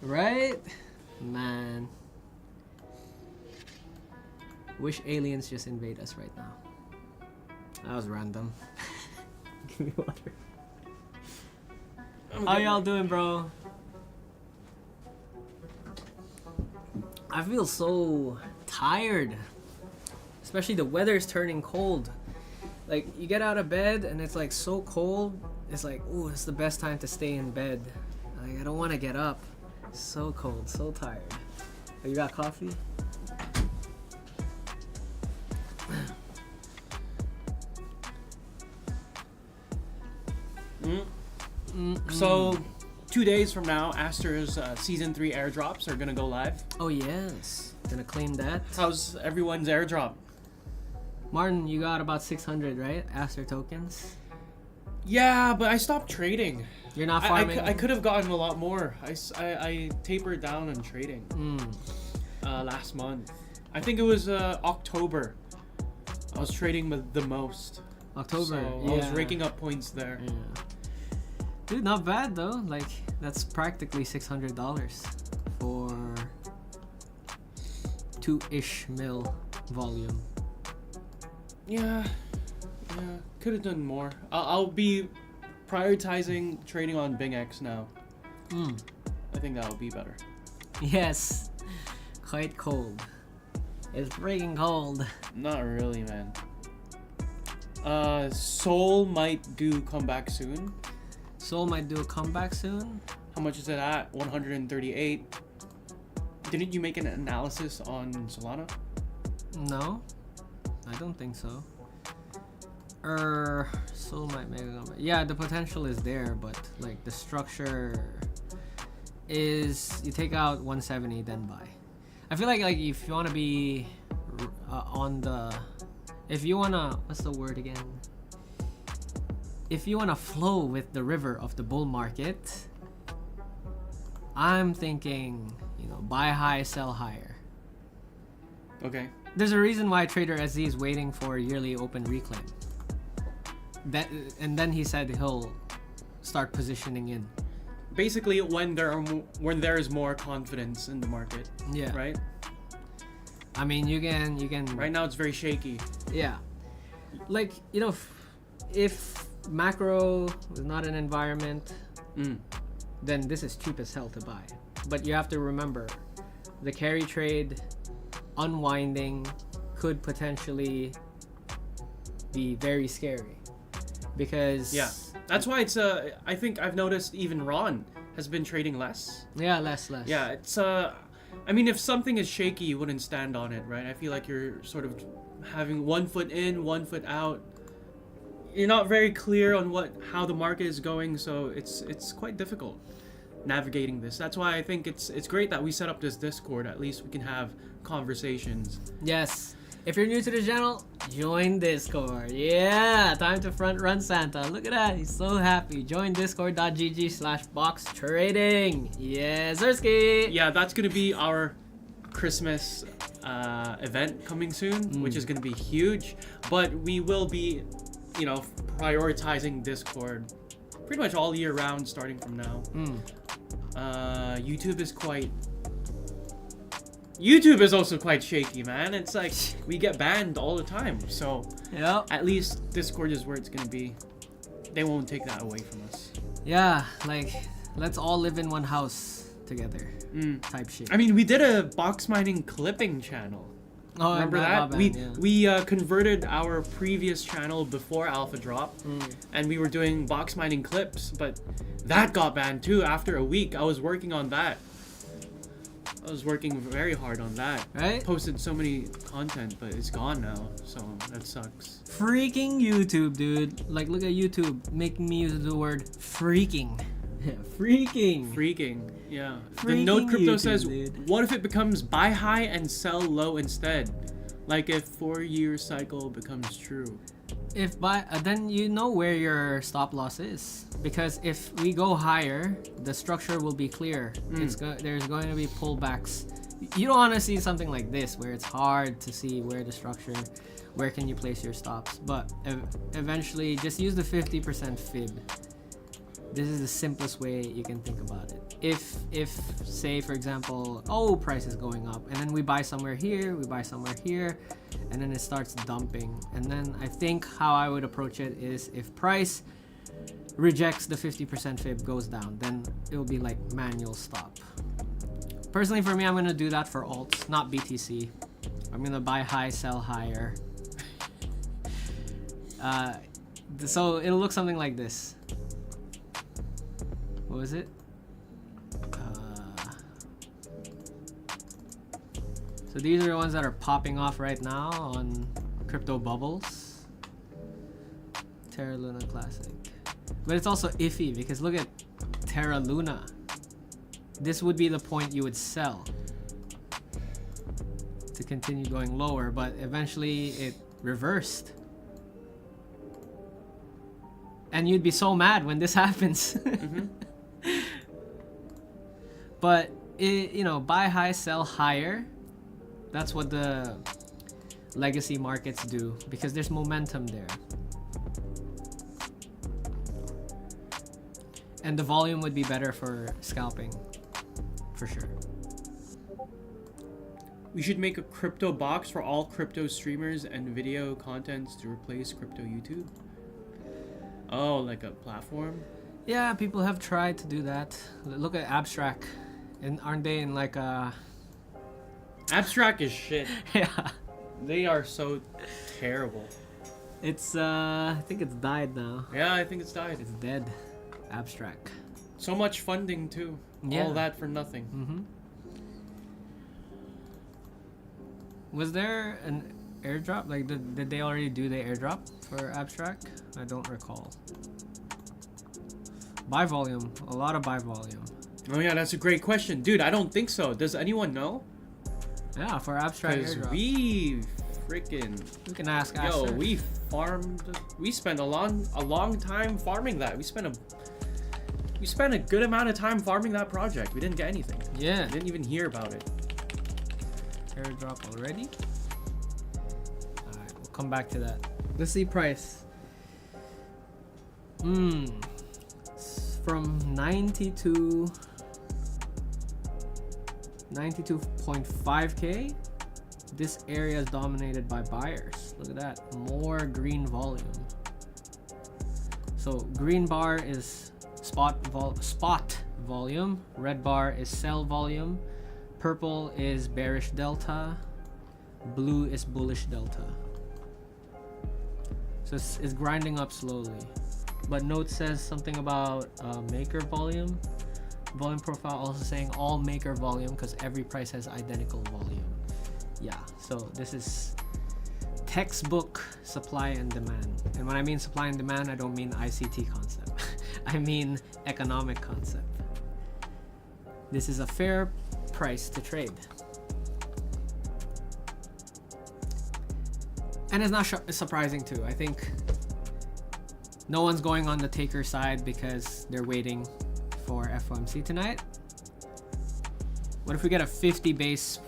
Right? Man. Wish aliens just invade us right now. That was random. Give me water. How y'all doing, bro? I feel so tired. Especially the weather's turning cold. Like, you get out of bed and it's like so cold. It's like, ooh, it's the best time to stay in bed. Like, I don't want to get up. So cold, so tired. Oh, you got coffee? So 2 days from now, Aster's season 3 airdrops are gonna go live. Oh yes, gonna claim that. How's everyone's airdrop? Martin, you got about 600, right? Aster tokens. Yeah, but I stopped trading. You're not farming. I could have gotten a lot more. I tapered down on trading last month. I think it was October. I was trading with the most. October. So yeah. I was raking up points there. Yeah. Dude, not bad though. Like that's practically $600 for 2-ish mil volume. Yeah, could have done more. I'll be prioritizing trading on Bingx now. I think that'll be better. Yes, quite cold. It's freaking cold. Not really, man. Soul might do comeback soon. Soul might do a comeback soon. How much is it at? 138. Didn't you make an analysis on Solana? No, I don't think so. Soul might make a comeback. Yeah, the potential is there, but like the structure is you take out 170 then buy. I feel like if you want to be on the, if you wanna, what's the word again? If you wanna flow with the river of the bull market, I'm thinking, buy high, sell higher. Okay. There's a reason why Trader SZ is waiting for yearly open reclaim. And then he said he'll start positioning in. Basically, when there is more confidence in the market. Yeah. Right. I mean, you can. Right now, it's very shaky. Yeah. Like if macro is not an environment, then this is cheap as hell to buy. But you have to remember, the carry trade unwinding could potentially be very scary because that's why it's I think I've noticed even Ron has been trading less. less Yeah, it's I mean, if something is shaky, you wouldn't stand on it, right? I feel like you're sort of having 1 foot in, 1 foot out. You're not very clear on how the market is going, so it's quite difficult navigating this. That's why I think it's great that we set up this Discord. At least we can have conversations. Yes. If you're new to the channel, join Discord. Yeah, time to front run Santa. Look at that, he's so happy. Join discord.gg/box trading. Yeah, Zersky. Yeah, that's gonna be our Christmas event coming soon, which is gonna be huge. But we will be, prioritizing Discord pretty much all year round, starting from now. YouTube is also quite shaky, man. It's like we get banned all the time. So at least Discord is where it's gonna be. They won't take that away from us. Yeah, like let's all live in one house together. Type shit. I mean, we did a box mining clipping channel. Oh, remember that? We converted our previous channel before Alpha Drop, and we were doing box mining clips, but that got banned too after a week. I was working on that. I was working very hard on that. Right? Posted so many content, but it's gone now, so that sucks. Freaking YouTube, dude. Like, look at YouTube making me use the word freaking. Freaking. Yeah. Freaking the Node Crypto YouTube, says, dude. what if it becomes buy high and sell low instead? Like if 4-year cycle becomes true. Then you know where your stop loss is, because if we go higher, the structure will be clear. There's going to be pullbacks. You don't want to see something like this where it's hard to see where can you place your stops. But eventually, just use the 50% fib. This is the simplest way you can think about it. If say for example, price is going up, and then we buy somewhere here, and then it starts dumping, and then I think how I would approach it is if price rejects the 50% fib, goes down, then it will be like manual stop. Personally, for me, I'm gonna do that for alts, not BTC. I'm gonna buy high, sell higher. So it'll look something like this. What was it? So these are the ones that are popping off right now on crypto bubbles. Terra Luna Classic. But it's also iffy because look at Terra Luna. This would be the point you would sell to continue going lower, but eventually it reversed. And you'd be so mad when this happens. But you know, buy high, sell higher. That's what the legacy markets do because there's momentum there. And the volume would be better for scalping, for sure. We should make a crypto box for all crypto streamers and video contents to replace crypto YouTube. Oh, like a platform? Yeah, people have tried to do that. Look at Abstract. And aren't they in like a... Abstract is shit. Yeah. They are so terrible. It's, I think it's died now. Yeah, I think it's died. It's dead. Abstract. So much funding too. Yeah. All that for nothing. Was there an airdrop? Like, did they already do the airdrop for Abstract? I don't recall. Buy volume. A lot of buy volume. Oh yeah, that's a great question. Dude, I don't think so. Does anyone know? Yeah, for Abstract Because airdrop. we freaking... We can ask Yo, Asher. we farmed... We spent a long time farming that. We spent a good amount of time farming that project. We didn't get anything. Yeah. We didn't even hear about it. Airdrop already? Alright, we'll come back to that. Let's see price. It's from 92.5k. This area is dominated by buyers. Look at that. More green volume. So green bar is spot volume. Red bar is sell volume. Purple is bearish delta. Blue is bullish delta. So it's grinding up slowly. But note says something about maker volume. Volume profile also saying all maker volume because every price has identical volume. Yeah, so this is textbook supply and demand. And when I mean supply and demand, I don't mean ICT concept. I mean economic concept. This is a fair price to trade. And it's not surprising too. I think no one's going on the taker side because they're waiting for FOMC tonight. What if we get a 50 base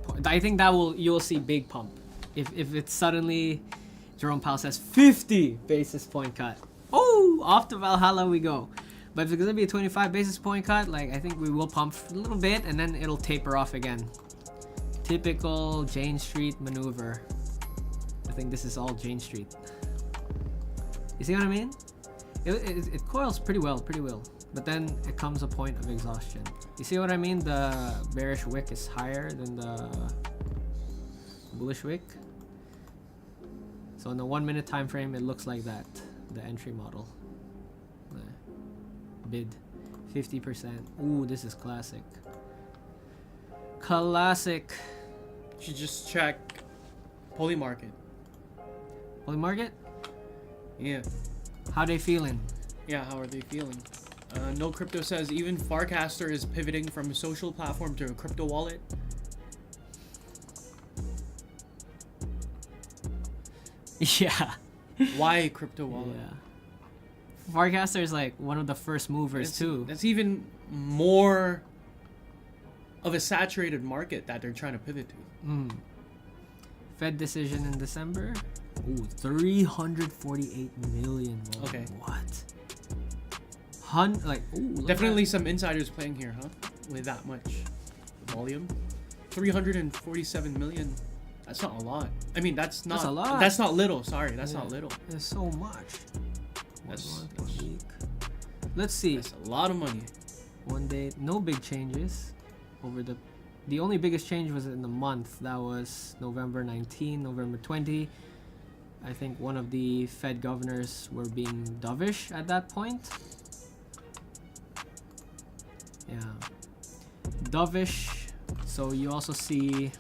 point? I think that you'll see big pump. If it's suddenly Jerome Powell says 50 basis point cut. Oh, off to Valhalla we go. But if it's gonna be a 25 basis point cut, like I think we will pump a little bit and then it'll taper off again. Typical Jane Street maneuver. I think this is all Jane Street. You see what I mean? It coils pretty well. But then it comes a point of exhaustion. You see what I mean? The bearish wick is higher than the bullish wick. So in the 1 minute time frame, it looks like that. The entry model. Bid 50%. Ooh, this is classic. Classic. You should just check Polymarket. Polymarket? Yeah. How they feeling? Yeah, how are they feeling? No Crypto says even Farcaster is pivoting from a social platform to a crypto wallet. Yeah. Why crypto wallet? Yeah. Farcaster is like one of the first movers too. That's even more of a saturated market that they're trying to pivot to. Fed decision in December. Ooh, 348 million. Okay. What? Look Definitely some insiders playing here, huh? With that much volume. 347 million. That's not a lot. I mean, that's a lot. That's not little. Sorry, that's not little. There's so much. That's week. Let's see. That's a lot of money. One day, no big changes over the only biggest change was in the month. That was November 19, November 20. I think one of the Fed governors were being dovish at that point. Yeah. Dovish. So you also see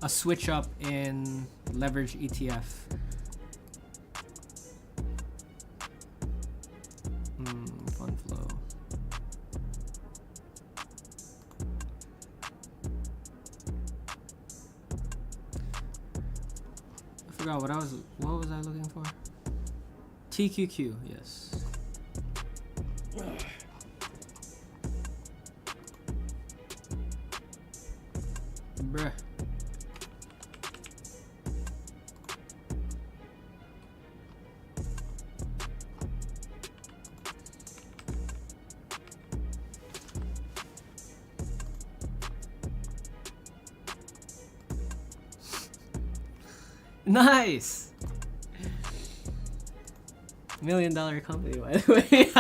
a switch up in leverage ETF. Fund flow. I forgot what was I looking for? TQQ, yes. Bruh. Nice! $1 million company, by the way.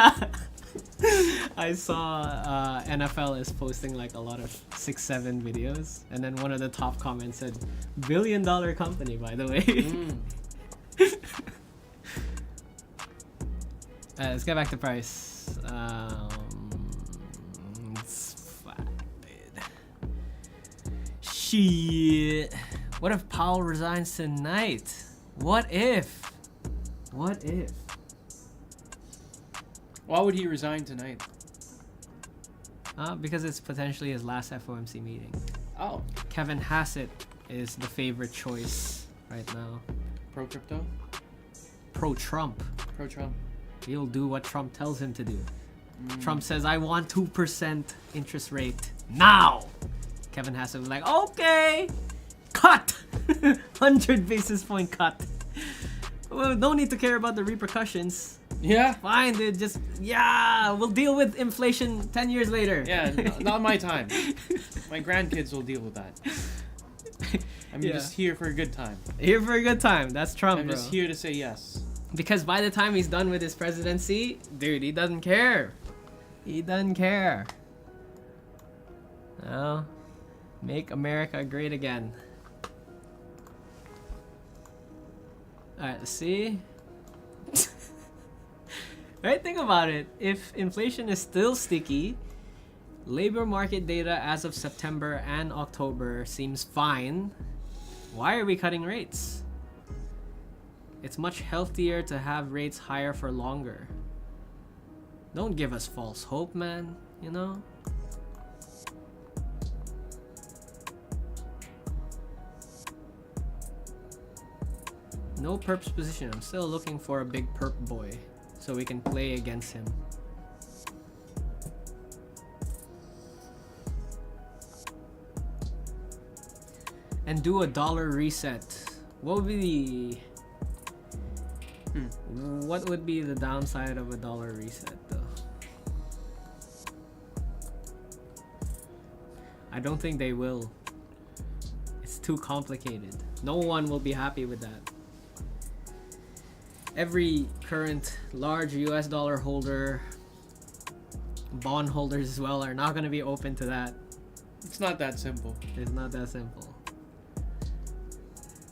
I saw NFL is posting like a lot of 6-7 videos, and then one of the top comments said, $1 billion company, by the way. Let's get back to price. It's flat. Shit. What if Powell resigns tonight? What if? What if? Why would he resign tonight? Because it's potentially his last FOMC meeting. Oh. Kevin Hassett is the favorite choice right now. Pro crypto? Pro Trump. Pro Trump. He'll do what Trump tells him to do. Trump says, I want 2% interest rate now. Kevin Hassett was like, okay, cut. 100 basis point cut. Well, don't need to care about the repercussions. Yeah. Fine, dude. Just, yeah, we'll deal with inflation 10 years later. Yeah, not my time. My grandkids will deal with that. I'm just here for a good time. Here for a good time. That's Trump, I'm just here to say yes. Because by the time he's done with his presidency, dude, he doesn't care. He doesn't care. Well, make America great again. Alright, let's see. Right, think about it. If inflation is still sticky, labor market data as of September and October seems fine, why are we cutting rates? It's much healthier to have rates higher for longer. Don't give us false hope, man, you know? No perps position. I'm still looking for a big perp boy so we can play against him. And do a dollar reset. What would be the what would be the downside of a dollar reset though? I don't think they will. It's too complicated. No one will be happy with that. Every current large US dollar holder, bond holders as well, are not going to be open to that. It's not that simple. It's not that simple.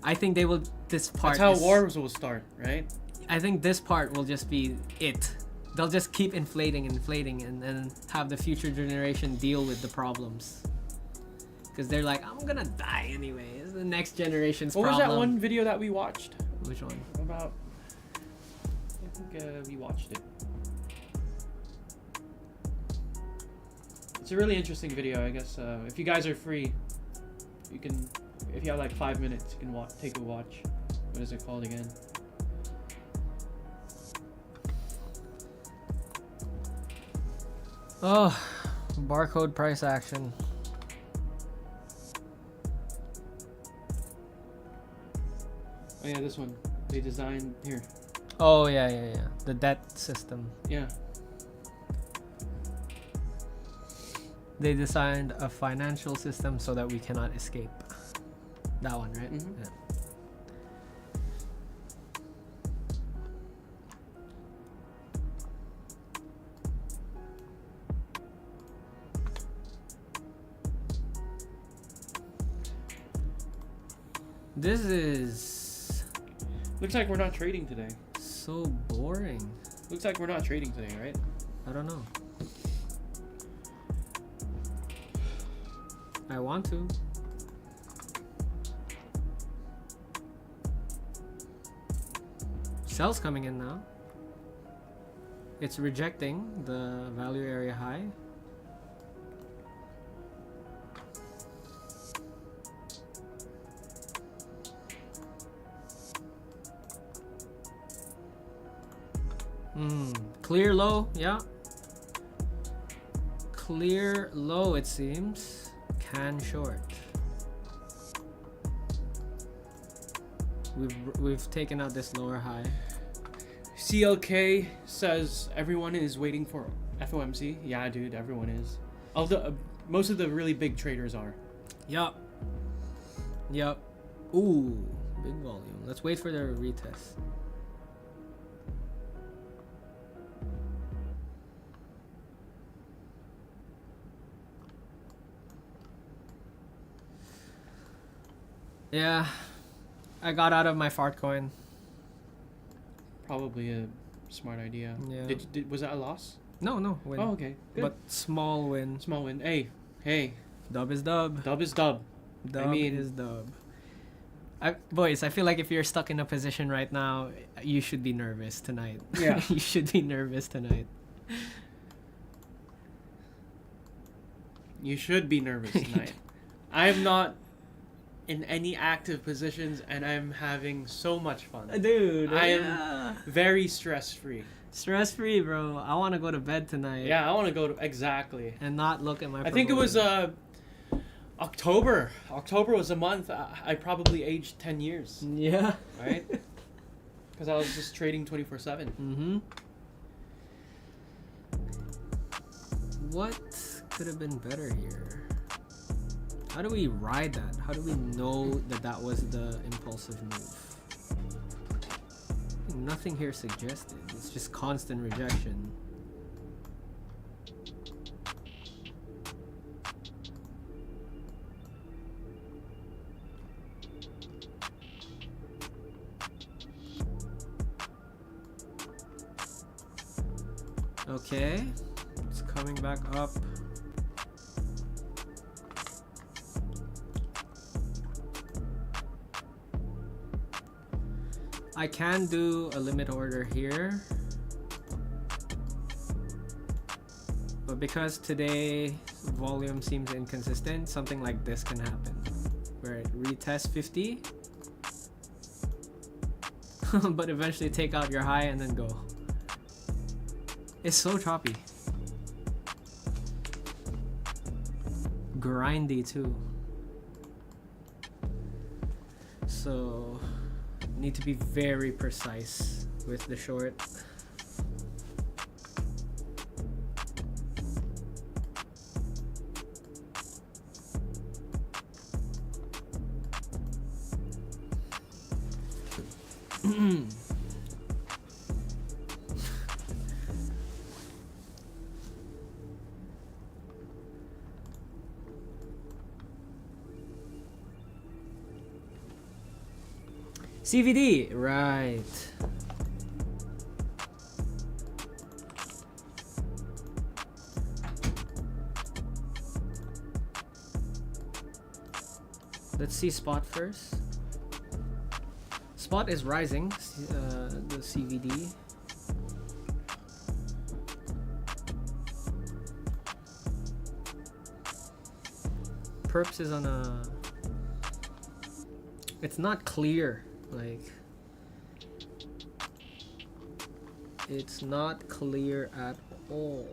I think they will. This part. That's how wars will start, right? I think this part will just be it. They'll just keep inflating, and then have the future generation deal with the problems. Because they're like, I'm gonna die anyway. It's the next generation's problem. What was that one video that we watched? Which one? About. I think we watched it. It's a really interesting video, I guess. If you guys are free, you can. If you have like 5 minutes, you can take a watch. What is it called again? Oh, barcode price action. Oh yeah, this one. They designed here. Oh yeah. The debt system. Yeah. They designed a financial system so that we cannot escape. That one, right? Mm-hmm. Yeah. This is... Looks like we're not trading today. So boring. Looks like we're not trading today, right? I don't know. I want to. Sell's coming in now. It's rejecting the value area high. Clear low, yeah. Clear low, it seems. Can short. We've taken out this lower high. CLK says everyone is waiting for FOMC. Yeah, dude, everyone is. Most of the really big traders are. Yup. Yup. Ooh, big volume. Let's wait for their retest. Yeah, I got out of my fart coin. Probably a smart idea. Yeah. Was that a loss? No, win. Oh, okay. Good. But small win. Small win. Hey. Dub is dub. Dub is dub. Dub is dub. Boys, I feel like if you're stuck in a position right now, you should be nervous tonight. Yeah. You should be nervous tonight. You should be nervous tonight. I am not in any active positions, and I'm having so much fun. Dude, I am very stress-free. Stress-free, bro. I want to go to bed tonight. Yeah, I want to go to... Exactly. And not look at my... I think it was October. October was a month I probably aged 10 years. Yeah. Right? Because I was just trading 24/7. Mm-hmm. What could have been better here? How do we ride that? How do we know that that was the impulsive move? Nothing here suggested. It's just constant rejection. Okay, it's coming back up. I can do a limit order here, but because today volume seems inconsistent, something like this can happen where it retests 50 but eventually take out your high and then go. It's so choppy, grindy too, so need to be very precise with the short. CVD, right. Let's see spot first. Spot is rising, the CVD. Perps is on a... It's not clear. Like, it's not clear at all.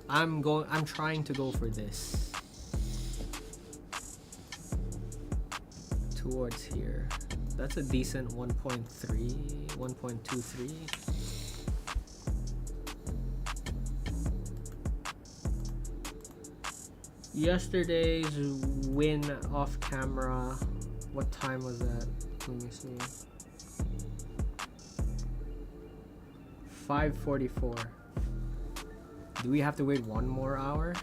I'm trying to go for this towards here. That's a decent 1.3, 1.23. Yesterday's win off camera, what time was that? Let me see. 5:44. Do we have to wait one more hour?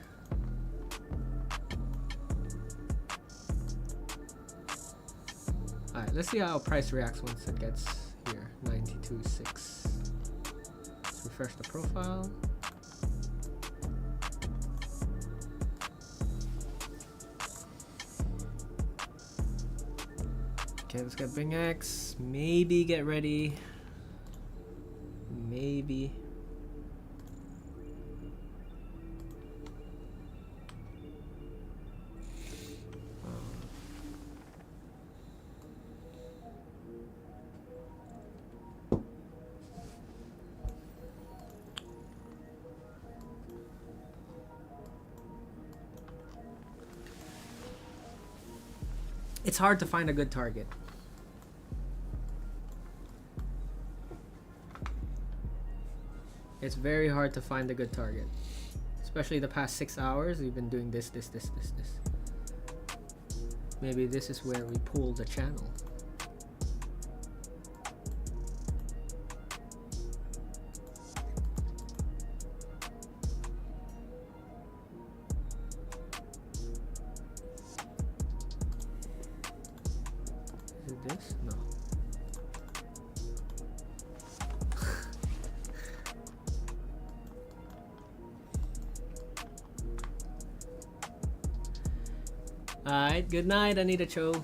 Alright, let's see how price reacts once it gets here. 92.6. Let's refresh the profile. Okay, let's get Bingx. Maybe get ready. Maybe. It's hard to find a good target. It's very hard to find a good target. Especially the past 6 hours, we've been doing this. Maybe this is where we pull the channel. Is it this? No. Alright, good night, Anita Cho.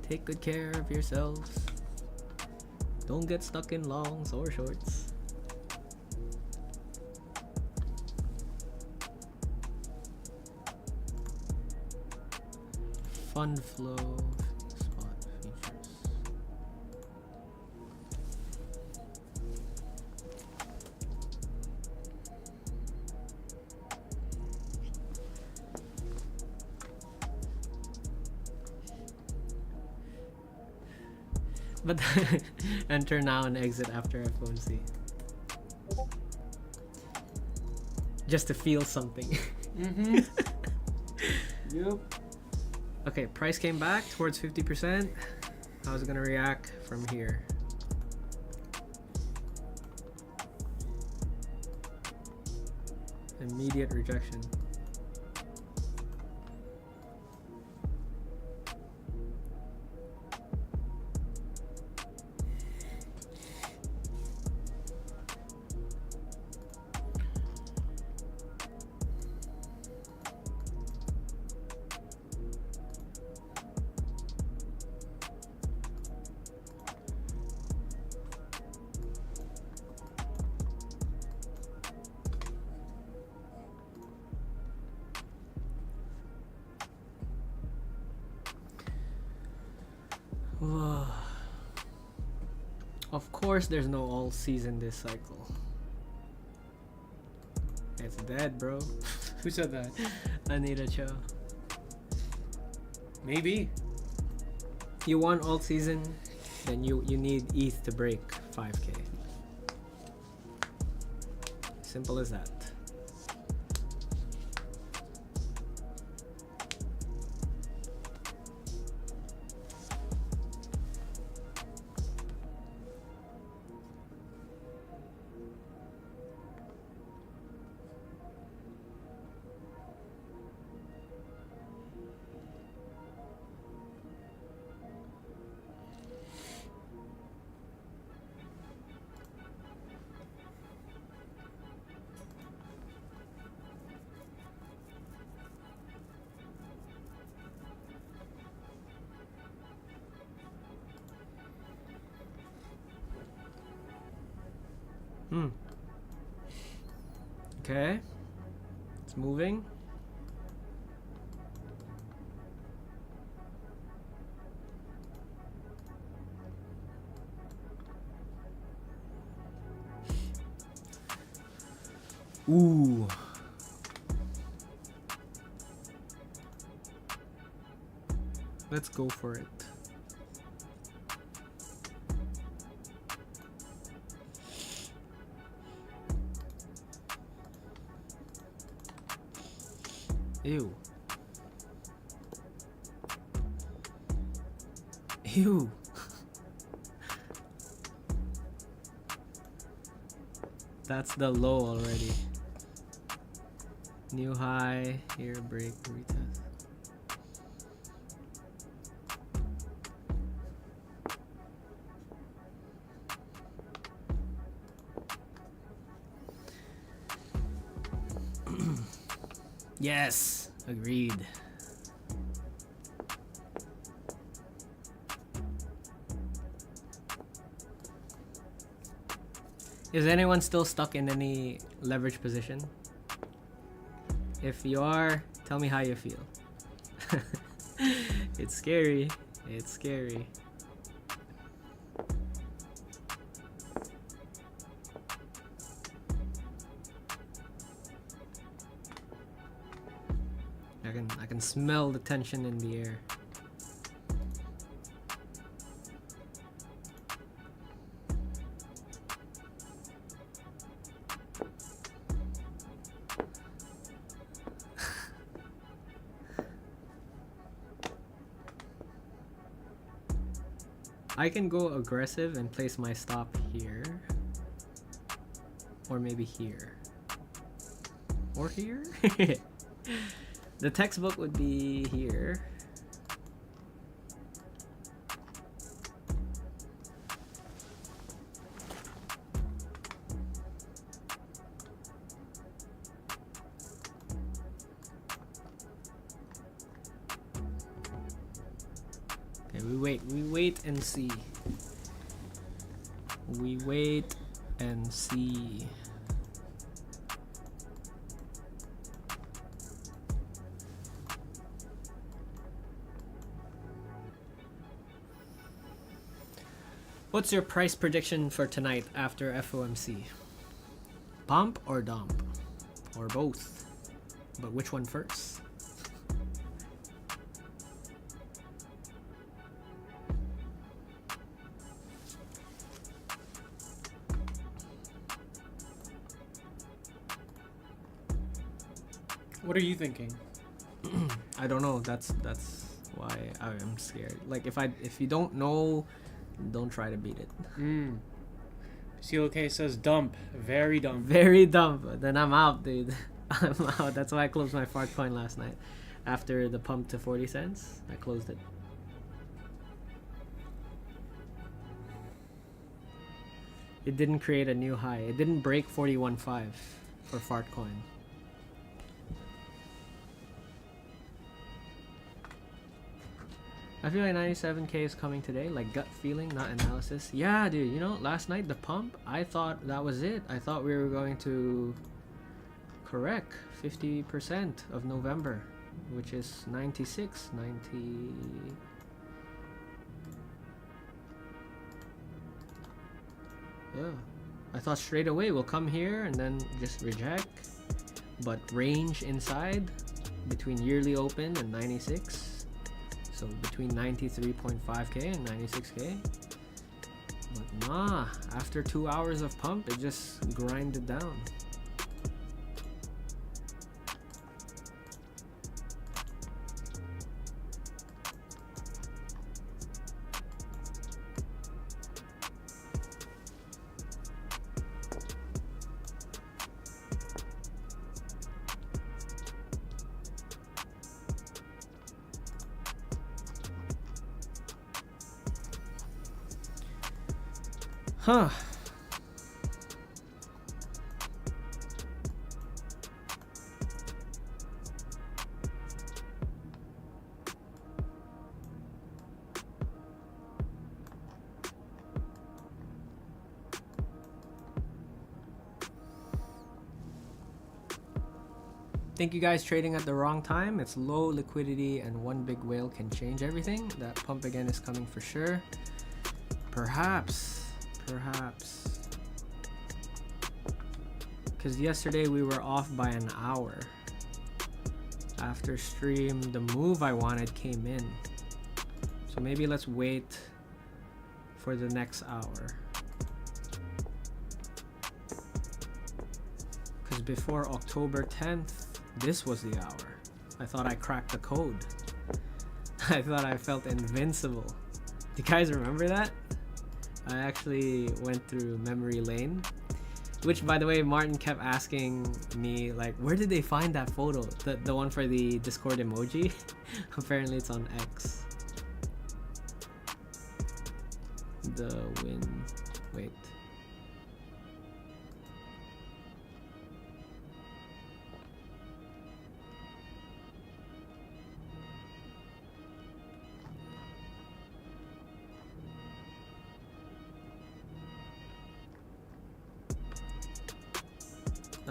Take good care of yourselves. Don't get stuck in longs or shorts. Fund flow, spot features. But enter now and exit after FOMC. Just to feel something. Mm-hmm. Yep. Okay, price came back towards 50%. How's it gonna react from here? Immediate rejection. Of course there's no all season this cycle. It's dead, bro. Who said that? Anita Cho. Maybe. You want all season, then you need ETH to break 5k. Simple as that. Okay. It's moving. Ooh. Let's go for it. Ew. Ew. That's the low already. New high, here break, retest. Yes, agreed. Is anyone still stuck in any leverage position? If you are, tell me how you feel. It's scary. It's scary. I can smell the tension in the air. I can go aggressive and place my stop here. Or maybe here. Or here? The textbook would be here. Okay, we wait and see. We wait and see. What's your price prediction for tonight after FOMC? Pump or dump? Or both? But which one first? What are you thinking? I don't know. That's why I am scared. Like if you don't know, don't try to beat it. CLK says dump. Very dump. Very dump. Then I'm out, dude. I'm out. That's why I closed my fart coin last night. After the pump to 40 cents, I closed it. It didn't create a new high. It didn't break 41.5 for fart coin. I feel like 97k is coming today, like gut feeling, not analysis. Yeah, dude, you know, last night, the pump, I thought that was it. I thought we were going to correct 50% of November, which is 96, 90... Yeah, I thought straight away we'll come here and then just reject, but range inside between yearly open and 96. So between 93.5k and 96k. But nah, after 2 hours of pump, it just grinded down. Huh. Think you guys trading at the wrong time? It's low liquidity and one big whale can change everything. That pump again is coming for sure. Perhaps. Because yesterday we were off by an hour. After stream, the move I wanted came in. So maybe let's wait for the next hour. Because before October 10th, this was the hour. I thought I cracked the code. I thought I felt invincible. Do you guys remember that? I actually went through memory lane, which, by the way, Martin kept asking me, like, where did they find that photo? The one for the Discord emoji? Apparently it's on X. The win. Wait.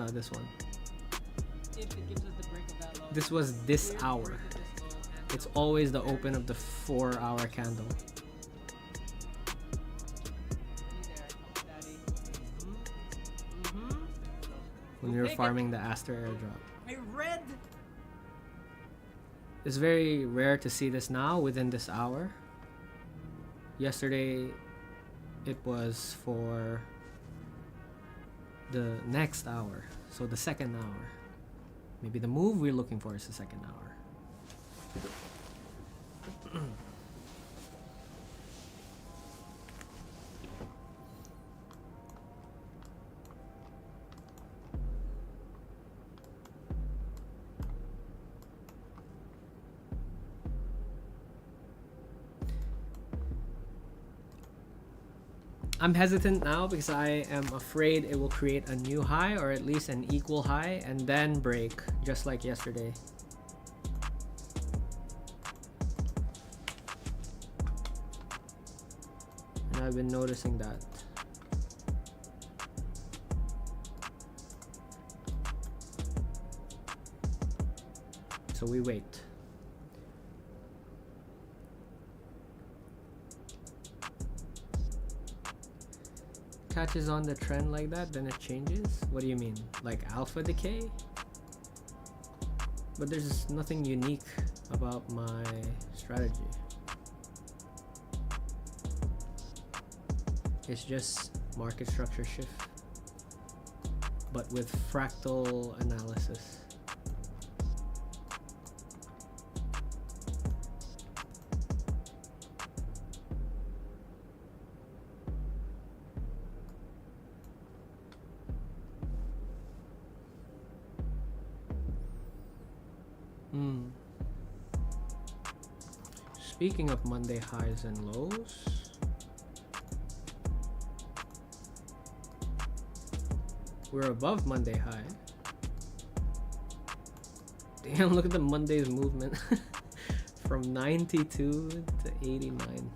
This one. If it gives us the break of that low. This was this hour. It's always the open of the 4-hour candle. When you're farming the Aster airdrop. I read. It's very rare to see this now within this hour. Yesterday, it was for the next hour, so the second hour. Maybe the move we're looking for is the second hour. I'm hesitant now because I am afraid it will create a new high or at least an equal high and then break just like yesterday. And I've been noticing that. So we wait. Catches on the trend like that, then it changes? What do you mean? Like alpha decay? But there's nothing unique about my strategy. It's just market structure shift, but with fractal analysis. Speaking of Monday highs and lows, we're above Monday high. Damn, look at the Monday's movement. From 92 to 89.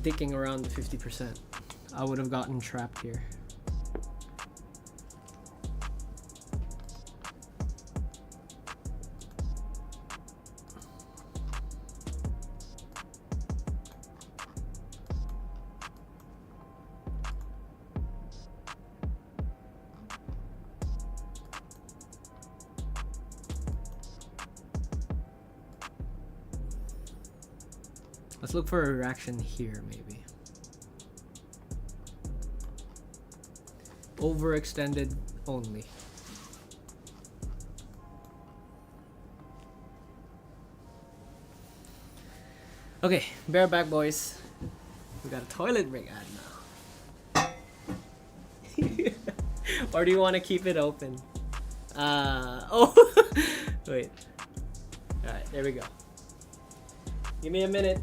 Dicking around the 50%. I would have gotten trapped here. Let's look for a reaction here, maybe. Overextended only. Okay, bareback boys. We got a toilet break ad now. Or do you want to keep it open? Oh, wait. Alright, there we go. Give me a minute.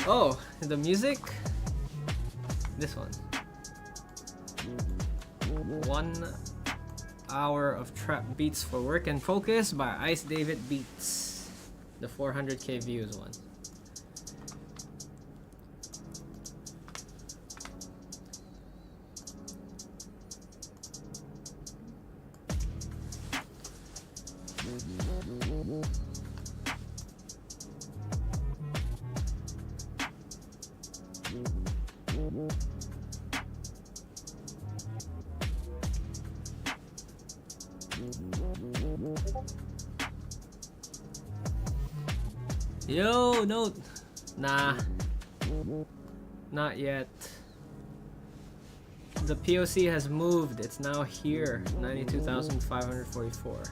Oh, the music? This one. 1 hour of trap beats for work and focus by Ice David Beats. The 400k views one. Yo, no. Nah. Not yet. The POC has moved. It's now here. 92,544.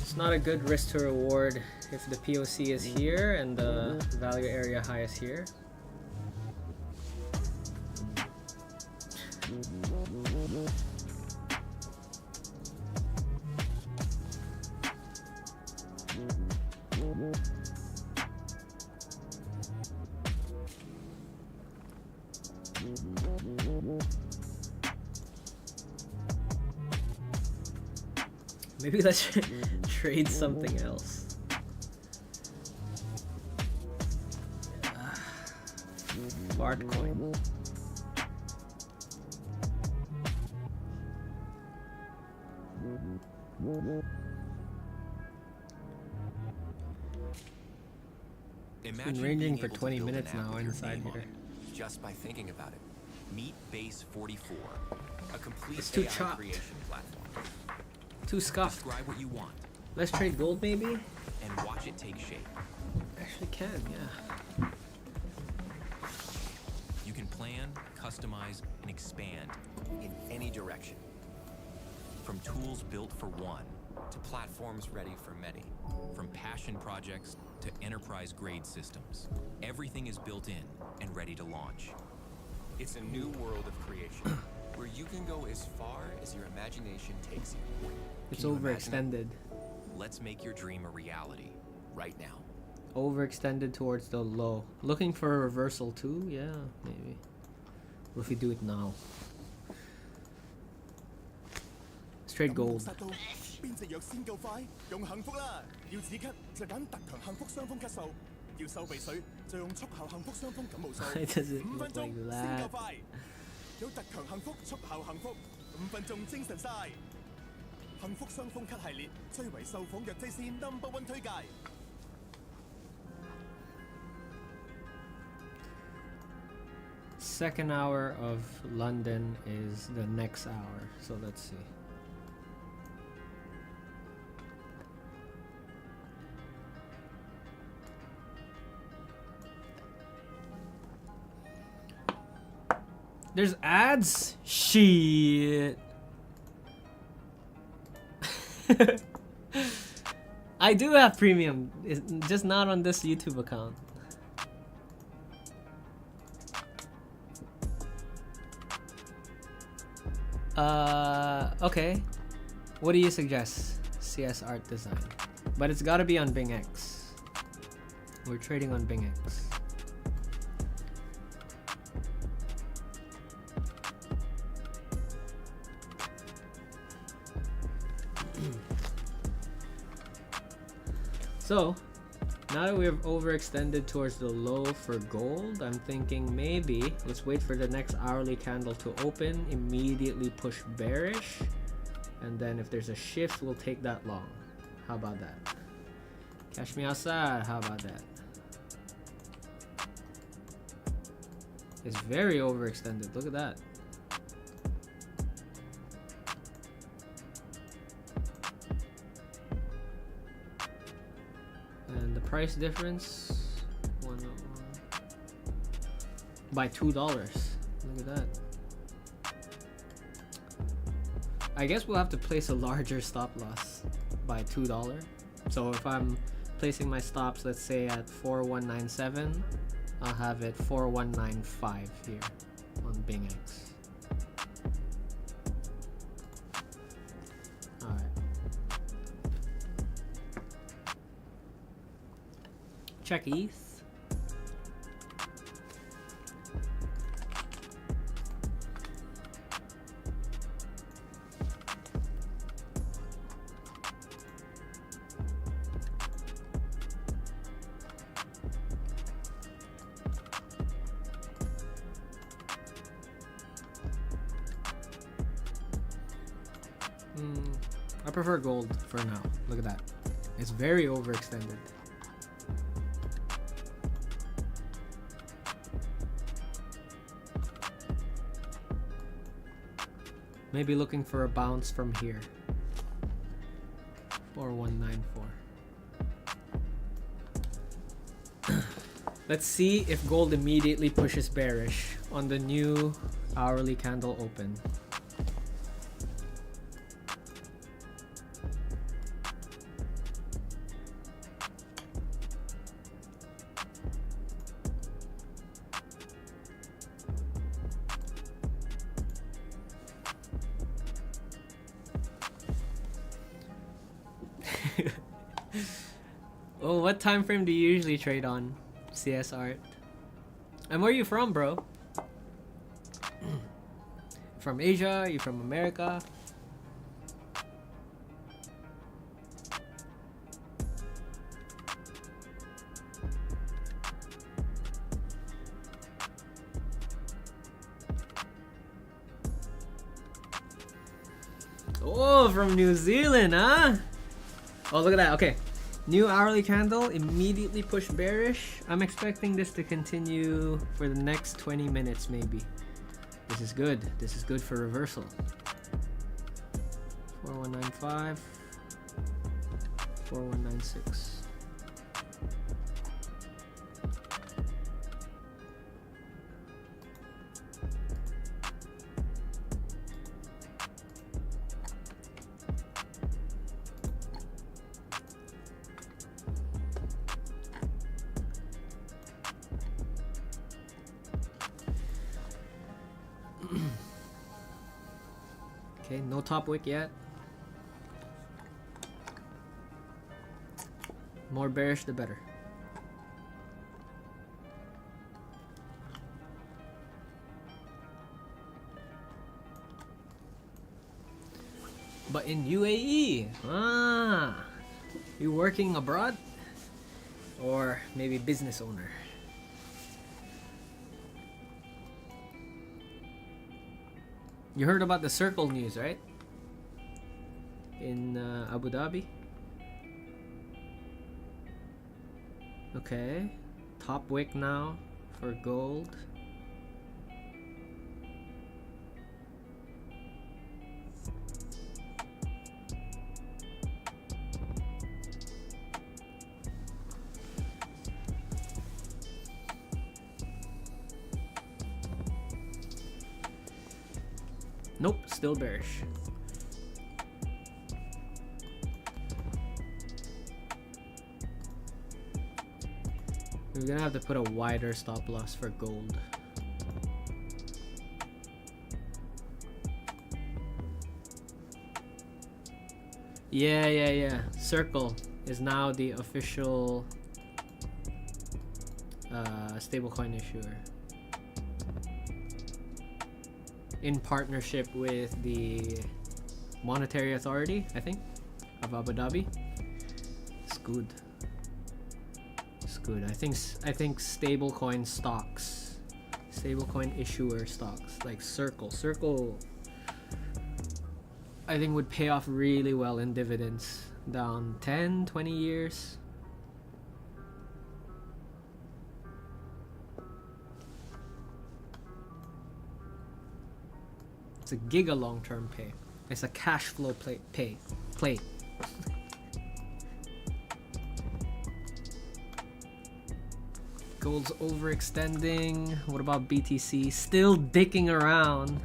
It's not a good risk to reward if the POC is here and the value area high is here. Maybe let's trade something else. Bart coin. It's been ranging for 20 minutes now inside here. Just by thinking about it. Meet Base 44, a complete It's too AI chopped. creation platform. Too scuffed. Describe what you want Let's trade gold maybe? and watch it take shape. Actually can, yeah. You can plan, customize, and expand in any direction. From tools built for one to platforms ready for many. From passion projects to enterprise-grade systems. Everything is built in and ready to launch. It's a new world of creation where you can go as far as your imagination takes you. It's Can you imagine overextended. it? Let's make your dream a reality right now. Overextended towards the low. Looking for a reversal too? Yeah, maybe. What if we do it now? Straight gold. 邊隻藥先夠快？用幸福啦！要止咳就揀特強幸福傷風咳嗽；要收鼻水就用速效幸福傷風感冒素。 Why does it 5 look 分鐘 like 先夠 that? 快，有特強幸福速效幸福，5分鐘精神晒。幸福傷風咳系列最為受訪藥劑師 No.1 推介。 Second hour of London is the next hour, so let's see. There's ads? Shit. I do have premium, it's just not on this YouTube account. Okay. What do you suggest? CS art design. But it's gotta be on Bingx. We're trading on Bingx. So, now that we've overextended towards the low for gold, I'm thinking maybe let's wait for the next hourly candle to open, immediately push bearish, and then if there's a shift, we'll take that long. How about that? Cash me outside, how about that? It's very overextended, look at that. And the price difference 101. by $2. Look at that. I guess we'll have to place a larger stop loss by $2. So if I'm placing my stops, let's say at 4197, I'll have it 4195 here on Bingx. Alright. Check ETH. I prefer gold for now. Look at that. It's very overextended. Maybe looking for a bounce from here. 4194. Let's see if gold immediately pushes bearish on the new hourly candle open. Oh, what time frame do you usually trade on, CS Art? And where are you from, bro? From Asia? Are you from America? Oh, from New Zealand, huh? Oh, look at that. Okay. New hourly candle, immediately push bearish. I'm expecting this to continue for the next 20 minutes maybe. This is good. This is good for reversal. 4195. 4196. Okay, no top wick yet. More bearish, the better. But in UAE, you working abroad? Or maybe business owner? You heard about the Circle news, right? In Abu Dhabi. Okay. Top wick now for gold. Nope, still bearish. We're gonna have to put a wider stop loss for gold. Yeah. Circle is now the official stablecoin issuer. In partnership with the Monetary Authority, I think, of Abu Dhabi. It's good. It's good. I think stablecoin stocks, stablecoin issuer stocks like Circle, I think would pay off really well in dividends down 10, 20 years. It's a giga long-term pay. It's a cash flow play. Gold's overextending. What about BTC? Still dicking around.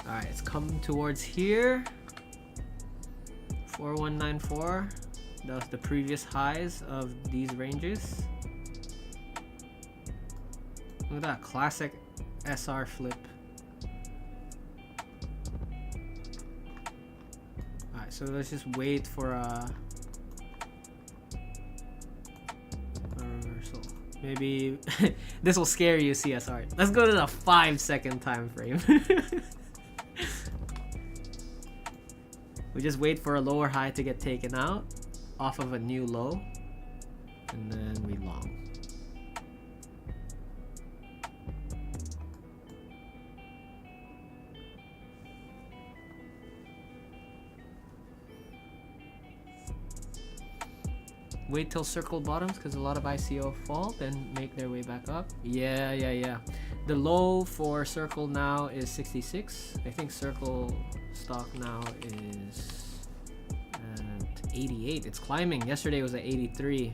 Alright, it's coming towards here. 4194. That was the previous highs of these ranges. Look at that classic SR flip. Alright, so let's just wait for a reversal. Maybe this will scare you, CSR. Let's go to the 5-second time frame. We just wait for a lower high to get taken out off of a new low, and then we long. Wait till circle bottoms because a lot of ICO fall, then make their way back up. Yeah. The low for circle now is 66. I think circle stock now is at 88. It's climbing. Yesterday it was at 83.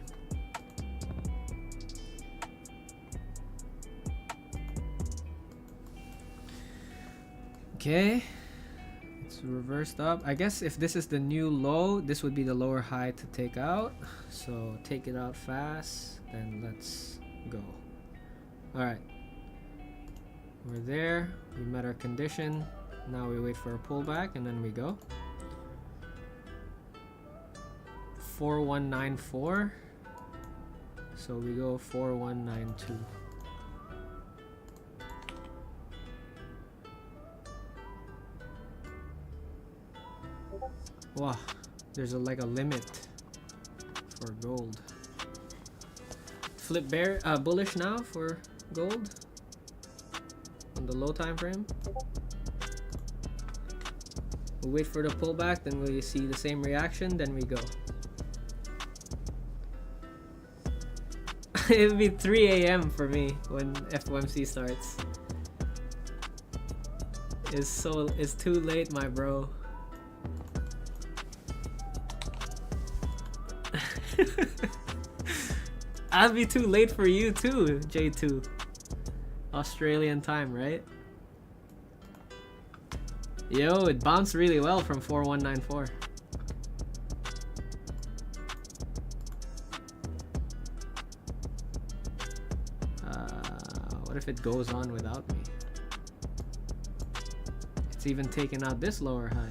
Okay. Reversed up. I guess if this is the new low, this would be the lower high to take out. So take it out fast, then let's go. Alright. We're there. We met our condition. Now we wait for a pullback and then we go. 4194. So we go 4192. Wow, there's like a limit for gold. Flip bear, bullish now for gold on the low time frame. We'll wait for the pullback, then we see the same reaction, then we go. It'll be 3 a.m. for me when FOMC starts. It's too late, my bro. I'll be too late for you too, J2. Australian time, right? Yo, it bounced really well from 4194. What if it goes on without me? It's even taken out this lower high.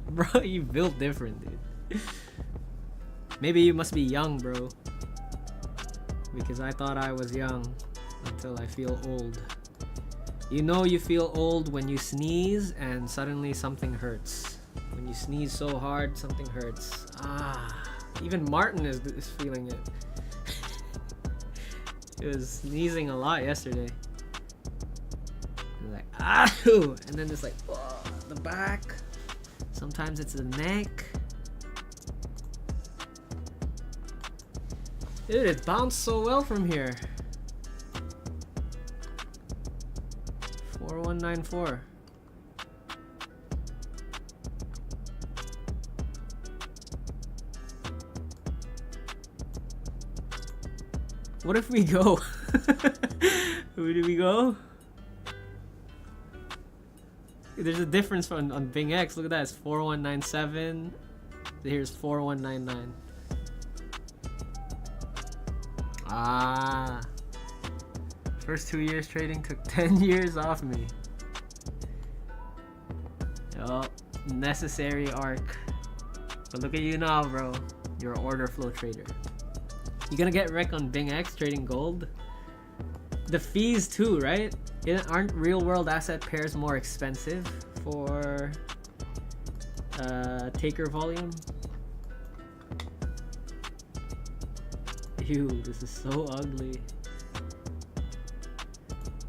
Bro, you built different, dude. Maybe you must be young, bro. Because I thought I was young until I feel old. You know you feel old when you sneeze and suddenly something hurts. When you sneeze so hard, something hurts. Even Martin is feeling it. He was sneezing a lot yesterday. Like, and then it's like, the back. Sometimes it's the neck. Dude, it bounced so well from here. 4194. What if we go? Where do we go? There's a difference on Bingx. Look at that. It's 4197. Here's 4199. First 2 years trading took 10 years off me. Yup. Necessary arc. But look at you now, bro. You're an order flow trader. You gonna get wrecked on Bingx trading gold? The fees too, right? Aren't real world asset pairs more expensive for taker volume? Ew, this is so ugly.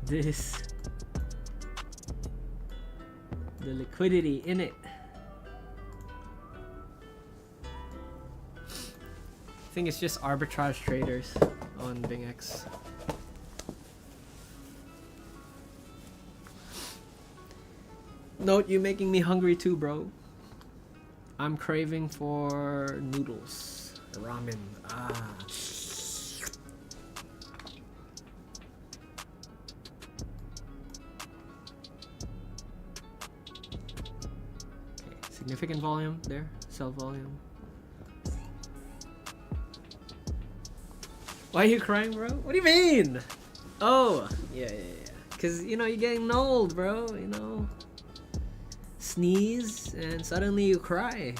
The liquidity in it. think it's just arbitrage traders on Bingx. Note, you making me hungry too, bro. I'm craving for noodles. Ramen. Ah. Okay, significant volume there. Sell volume. Why are you crying, bro? What do you mean? Oh, yeah. Cause you know you're getting old, bro. You know, sneeze and suddenly you cry.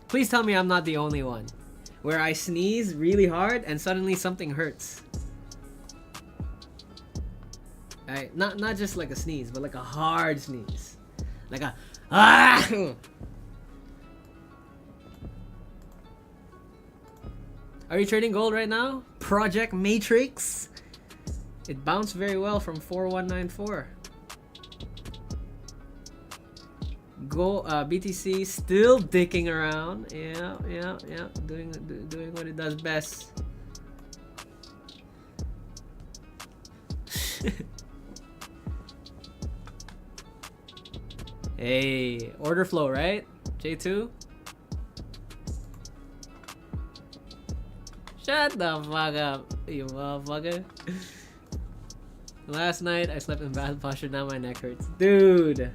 Please tell me I'm not the only one, where I sneeze really hard and suddenly something hurts. Alright, not just like a sneeze, but like a hard sneeze, like a ah. Are you trading gold right now? Project Matrix. It bounced very well from 4194. Go BTC still dicking around. Yeah. Doing what it does best. Hey, order flow, right? J2? Shut the fuck up, you motherfucker. Last night I slept in bad posture, now my neck hurts. Dude,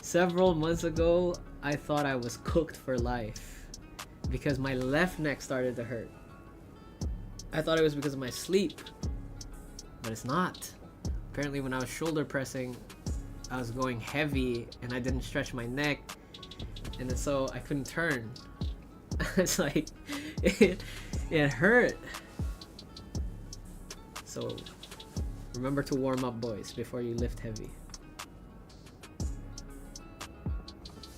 several months ago I thought I was cooked for life because my left neck started to hurt. I thought it was because of my sleep, but it's not. Apparently when I was shoulder pressing, I was going heavy and I didn't stretch my neck, and then so I couldn't turn. It's like it hurt. So remember to warm up, boys, before you lift heavy.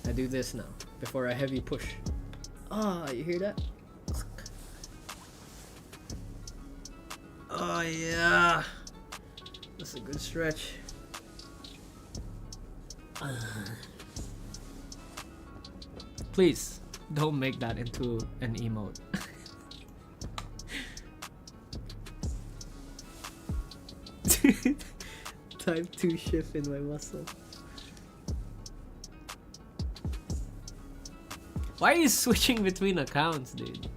I do this now before a heavy push. Oh, you hear that? Oh yeah, that's a good stretch. Please don't make that into an emote. Type 2 shift in my muscle. Why are you switching between accounts, dude?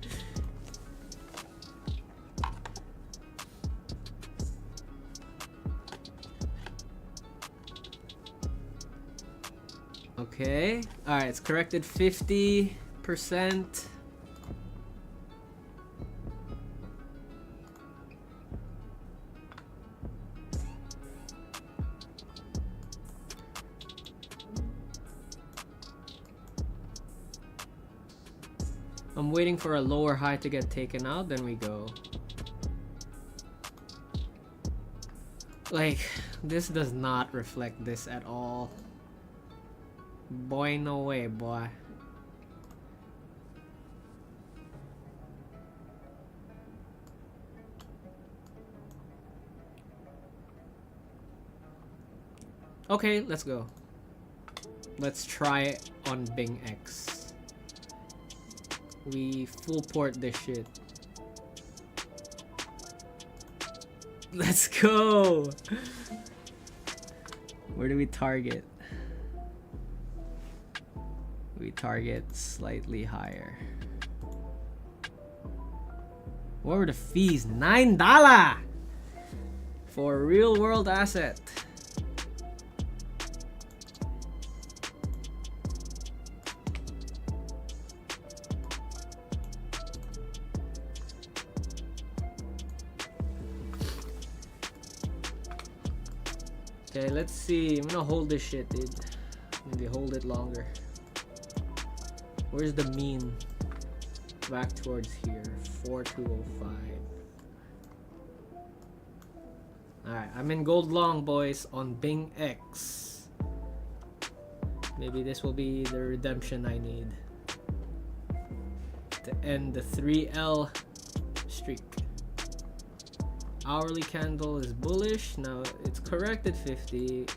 Okay. Alright, it's corrected 50%. I'm waiting for a lower high to get taken out, then we go. Like, this does not reflect this at all. Boy, no way, boy. Okay, let's go. Let's try on Bingx. We full port this shit. Let's go! Where do we target? We target slightly higher. What were the fees? $9 for a real world asset. Okay, let's see. I'm gonna hold this shit, dude. Maybe hold it longer. Where's the mean? Back towards here. 4205. Alright, I'm in gold long, boys, on Bingx. Maybe this will be the redemption I need to end the 3L streak. Hourly candle is bullish. Now it's corrected 50.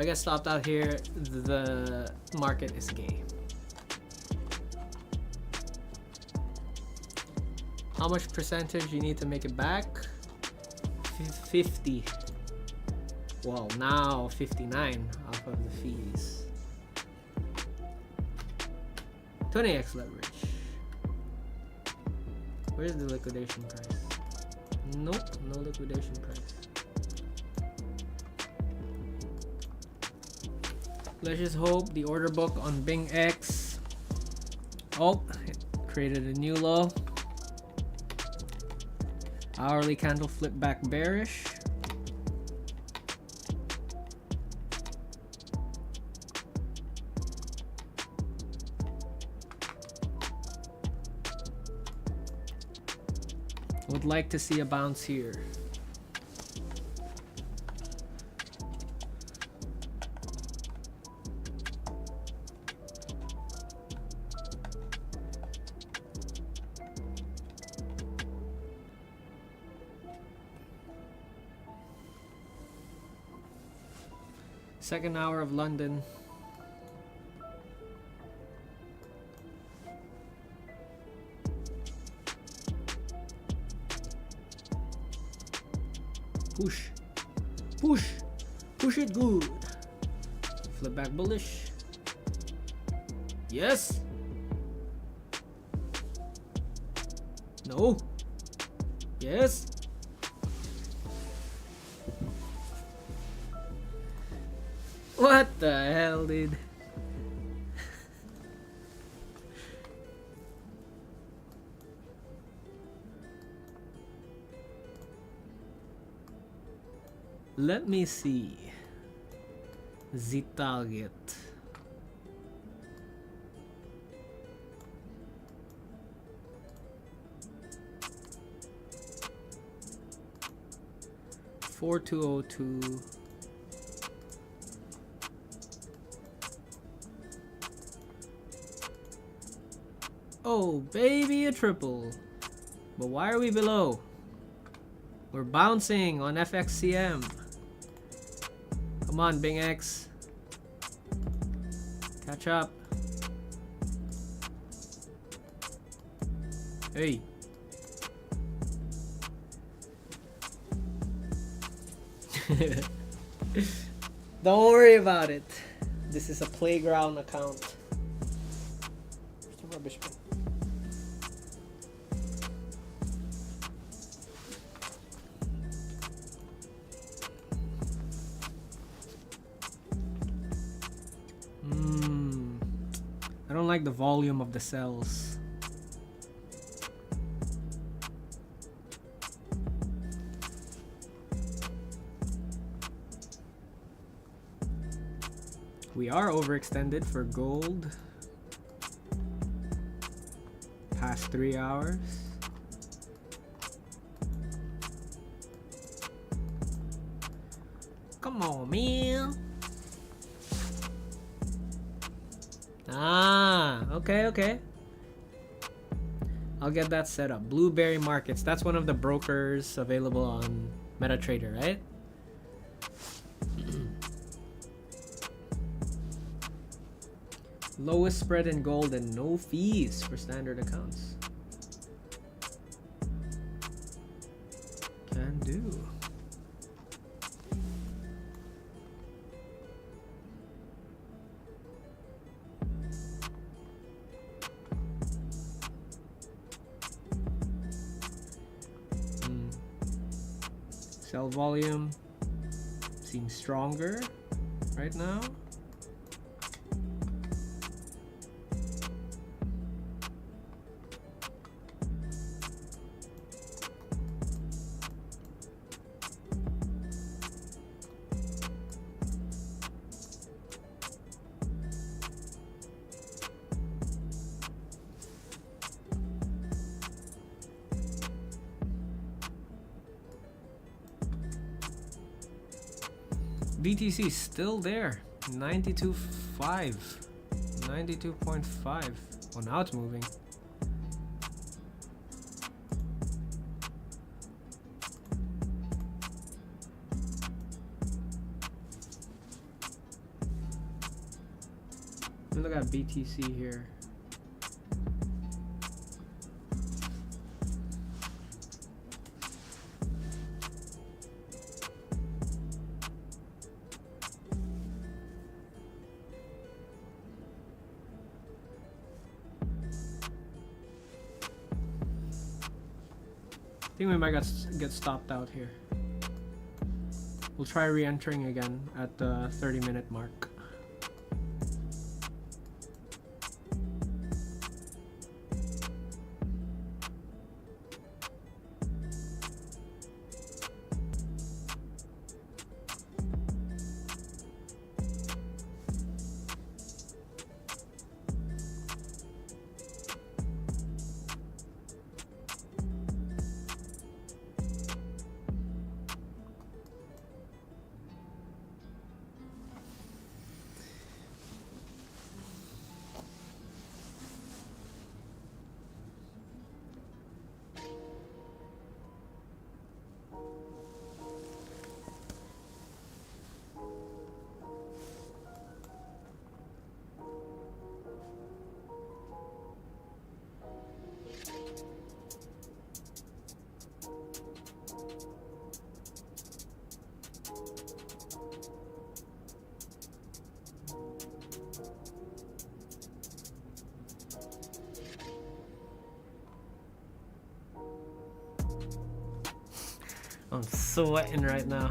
If I get stopped out here, the market is gay. How much percentage you need to make it back? 50. Well, now 59 off of the fees. 20x leverage. Where's the liquidation price? Nope, no liquidation price. Let's just hope the order book on Bingx. Oh, it created a new low. Hourly candle flip back bearish. Would like to see a bounce here. Second hour of London. Push. Push. Push it good. Flip back bullish. Yes. No. Yes. What the hell, dude? Let me see the target. $4,202. Oh, baby, a triple. But why are we below? We're bouncing on FXCM. Come on, Bingx. Catch up. Hey. Don't worry about it. This is a playground account. Where's the rubbish bin? I don't like the volume of the cells. We are overextended for gold. Past 3 hours. Come on, man. Ah, okay. I'll get that set up. Blueberry Markets. That's one of the brokers available on MetaTrader, right? Lowest spread in gold and no fees for standard accounts. Can do. Sell volume seems stronger right now. BTC is still there. 92.5. 92.5. Oh, now it's moving. Let me look at BTC here. I think we might get stopped out here. We'll try re-entering again at the 30-minute mark. I'm sweating right now.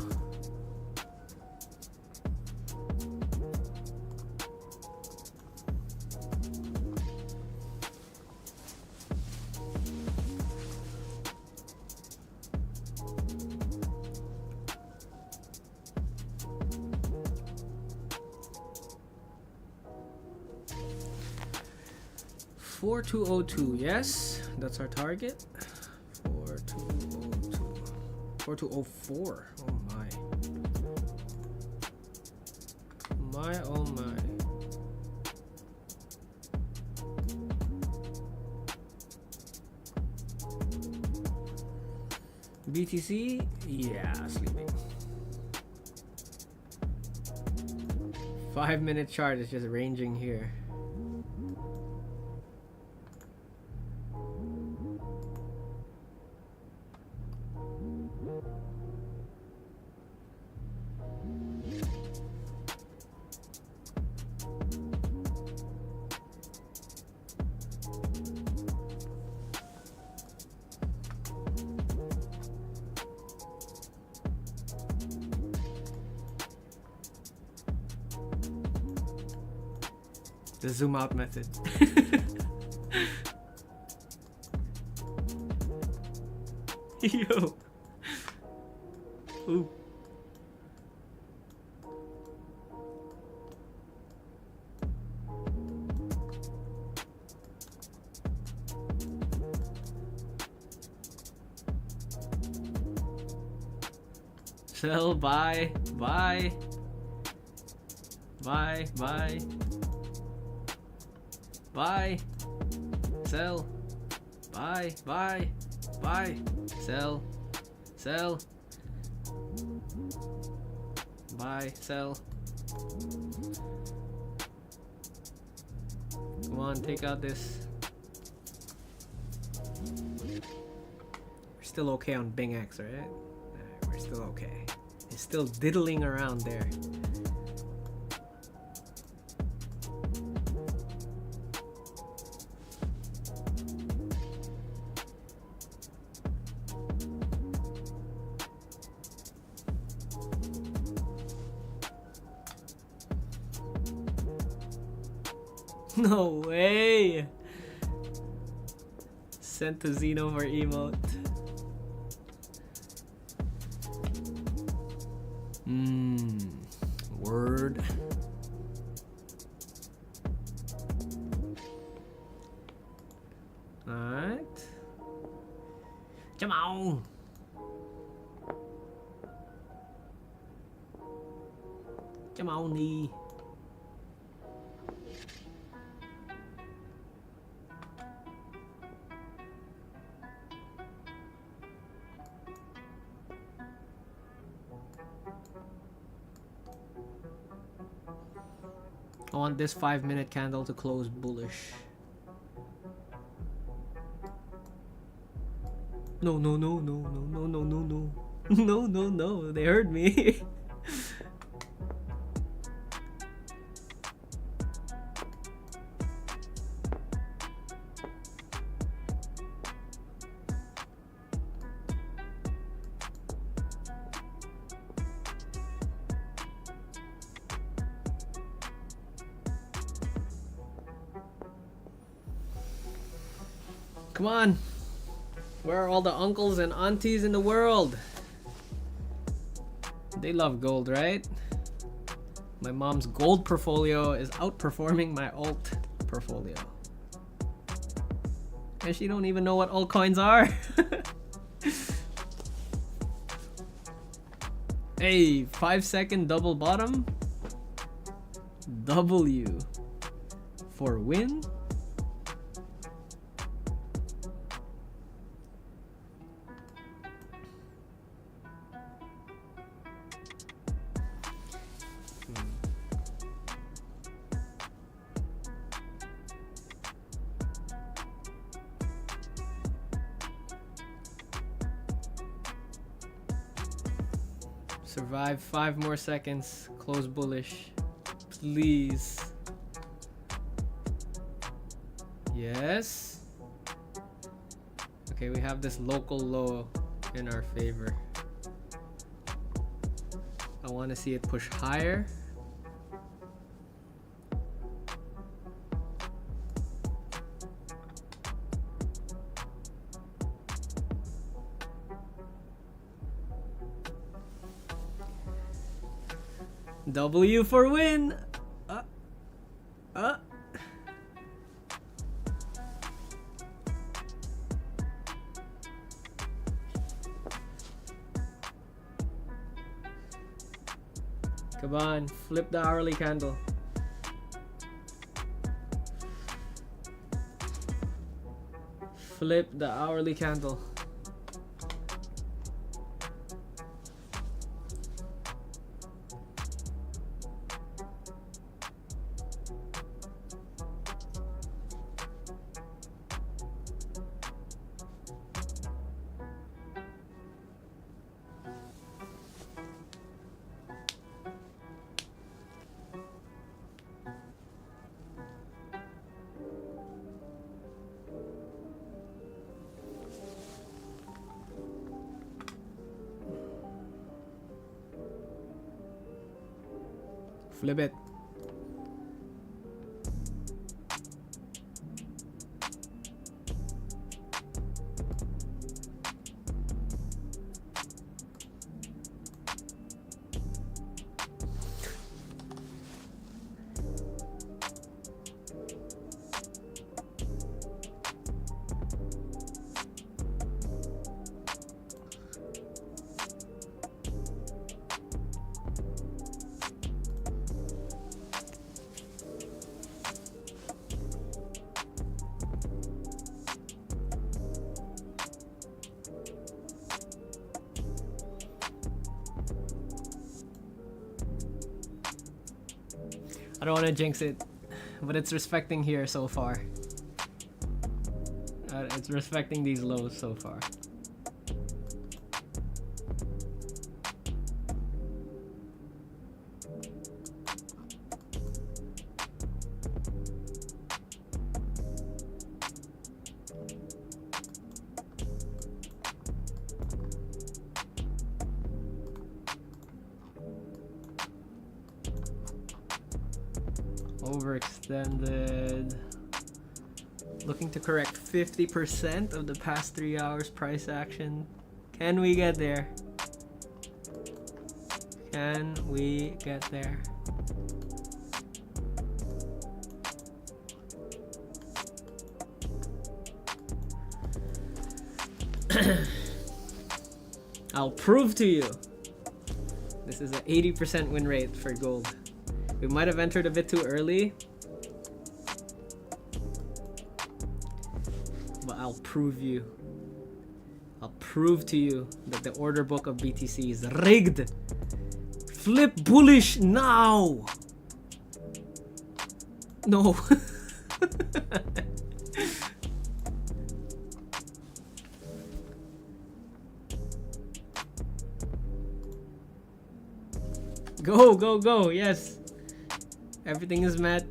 $4202, yes, that's our target. 4202. 4204. Oh my. My oh my. BTC, yeah, sleeping. 5-minute chart is just ranging here. The zoom out method. Yo. Ooh. Sell, buy, buy. Buy, buy. Buy, sell, buy, buy, buy, sell, sell, buy, sell. Come on, take out this. We're still okay on Bingx, right? We're still okay. It's still diddling around there. No way! Sent to Xeno for emote. Word. Alright. Come on! Come on, đi. want this 5-minute candle to close bullish. No, no, no, no, no, no, no, no, no. No, no, no. They heard me. Come on. Where are all the uncles and aunties in the world? They love gold, right? My mom's gold portfolio is outperforming my alt portfolio. And she don't even know what altcoins are. Hey, 5-second double bottom. W for win. Survive 5 more seconds. Close bullish. Please. Yes. Okay, we have this local low in our favor. I want to see it push higher. W for win. Come on, flip the hourly candle. Flip the hourly candle. Flip it. I don't want to jinx it, but it's respecting here so far. It's respecting these lows so far. Overextended. Looking to correct 50% of the past 3 hours price action. Can we get there? Can we get there? I'll prove to you. This is an 80% win rate for gold. We might have entered a bit too early, but I'll prove to you that the order book of BTC is rigged. Flip bullish now. No. Go, go, go. Yes. Everything is met.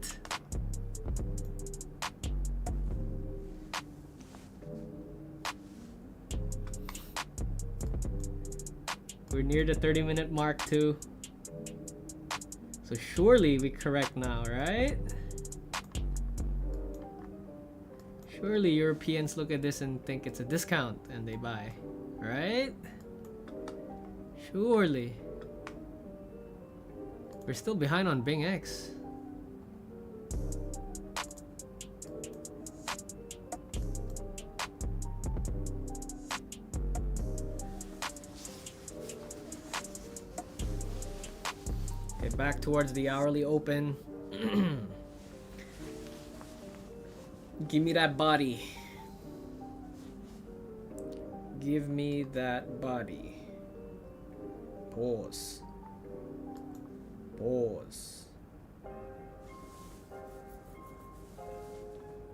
We're near the 30-minute mark too. So surely we correct now, right? Surely Europeans look at this and think it's a discount and they buy, right? Surely. We're still behind on Bingx. Okay, back towards the hourly open. Give me that body. Give me that body. Pause. Pause.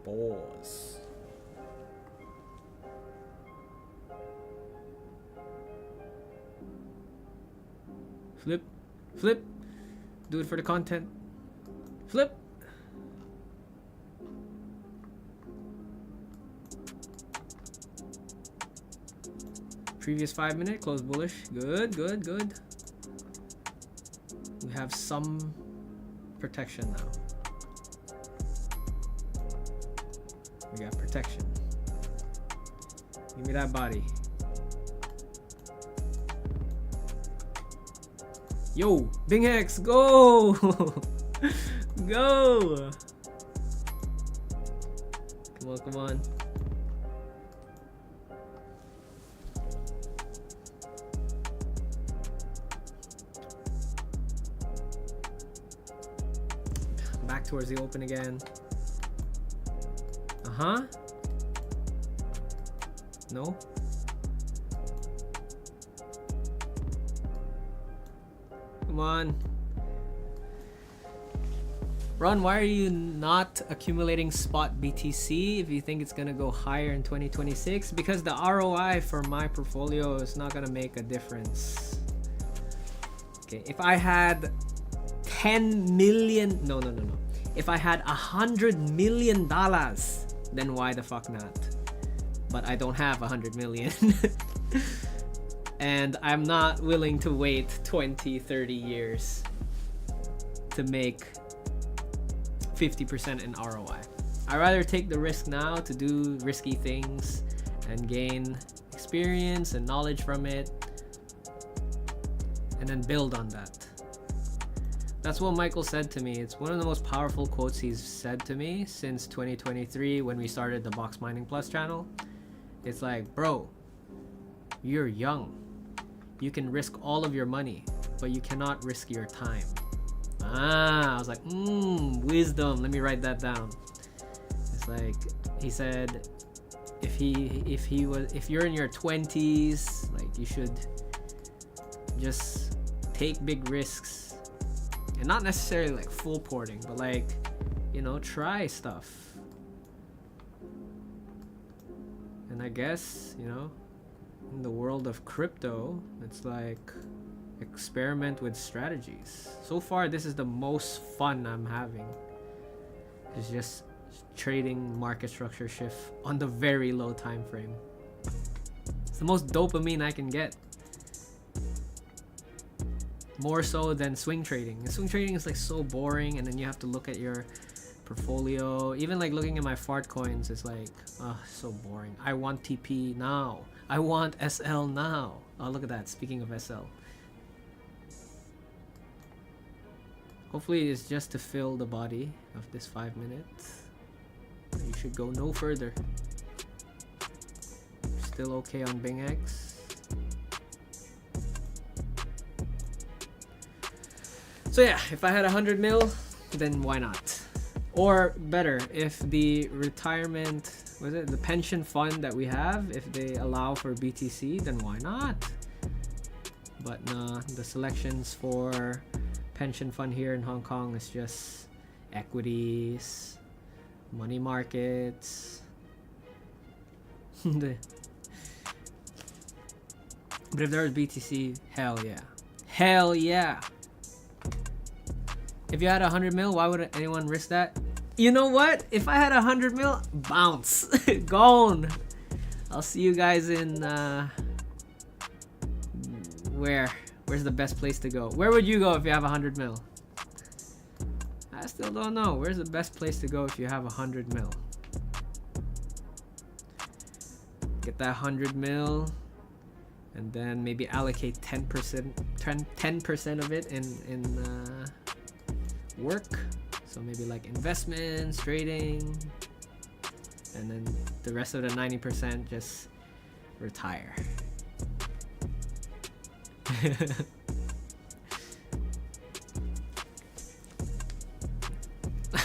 Pause. Flip. Flip. Do it for the content. Flip. Previous 5 minute, close bullish. Good, good, good. We have some protection now. We got protection. Give me that body. Yo, Bingx, go! Go! Come on, come on. Back towards the open again. Uh-huh. No? Come on. Ron, why are you not accumulating spot BTC if you think it's gonna go higher in 2026? Because the ROI for my portfolio is not gonna make a difference. Okay, if I had 10 million, no. If I had $100 million, then why the fuck not? But I don't have 100 million. And I'm not willing to wait 20, 30 years to make 50% in ROI. I'd rather take the risk now to do risky things and gain experience and knowledge from it, and then build on that. That's what Michael said to me. It's one of the most powerful quotes he's said to me since 2023 when we started the Box Mining Plus channel. It's like, bro, you're young. You can risk all of your money, but you cannot risk your time. I was like, wisdom. Let me write that down. It's like, he said, if you're in your 20s, like, you should just take big risks. And not necessarily like full porting, but like, you know, try stuff. And I guess, you know, in the world of crypto, it's like experiment with strategies. So far, this is the most fun I'm having. It's just trading market structure shift on the very low time frame. It's the most dopamine I can get. More so than swing trading. And swing trading is like so boring, and then you have to look at your portfolio. Even like looking at my fart coins is like, so boring. I want TP now. I want SL now. Oh, look at that. Speaking of SL. Hopefully it's just to fill the body of this 5 minutes. You should go no further. Still okay on Bingx. So yeah, if I had 100 mil, then why not? Or better, if the retirement, the pension fund that we have, if they allow for BTC, then why not? But nah, the selections for pension fund here in Hong Kong is just equities, money markets. But if there was BTC, hell yeah. Hell yeah. If you had 100 mil, why would anyone risk that? You know what? If I had 100 mil, bounce. Gone. I'll see you guys in where's the best place to go? Where would you go if you have 100 mil? I still don't know. Where's the best place to go if you have 100 mil? Get that 100 mil and then maybe allocate 10% of it in work. So maybe like investments, trading, and then the rest of the 90% just retire.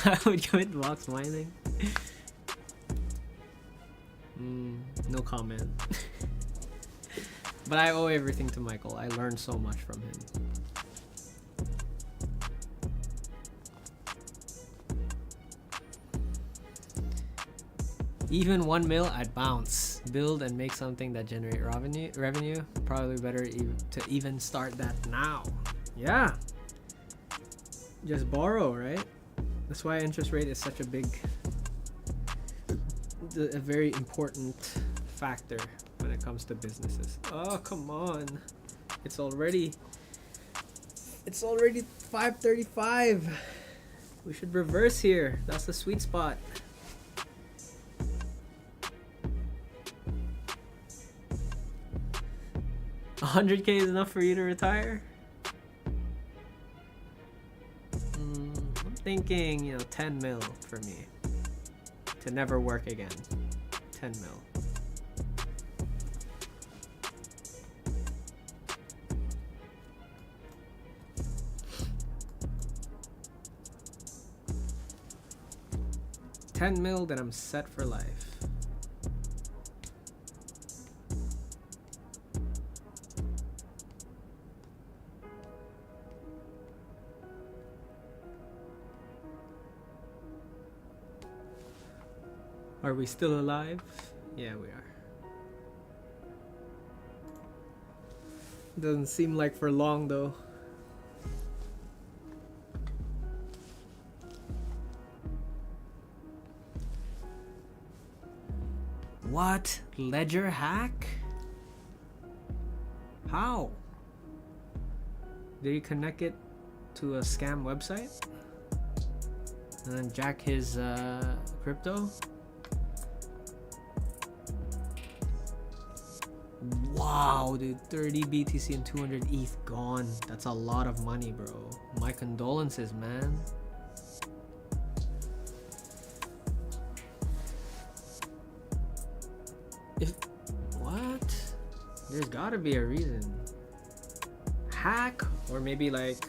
I would go with blocks mining. No comment. But I owe everything to Michael. I learned so much from him. Even 1 mil, I'd bounce. Build and make something that generate revenue. Probably better to even start that now. Yeah. Just borrow, right? That's why interest rate is such a very important factor when it comes to businesses. Oh, come on. It's already 5:35. We should reverse here. That's the sweet spot. 100K is enough for you to retire? I'm thinking, 10 mil for me. To never work again. 10 mil. $10 mil, then I'm set for life. Are we still alive? Yeah, we are. Doesn't seem like for long though. What? Ledger hack? How? Did he connect it to a scam website? And then jack his crypto? Wow, dude, 30 BTC and 200 ETH gone. That's a lot of money, bro. My condolences, man. What? There's gotta be a reason. Hack? Or maybe like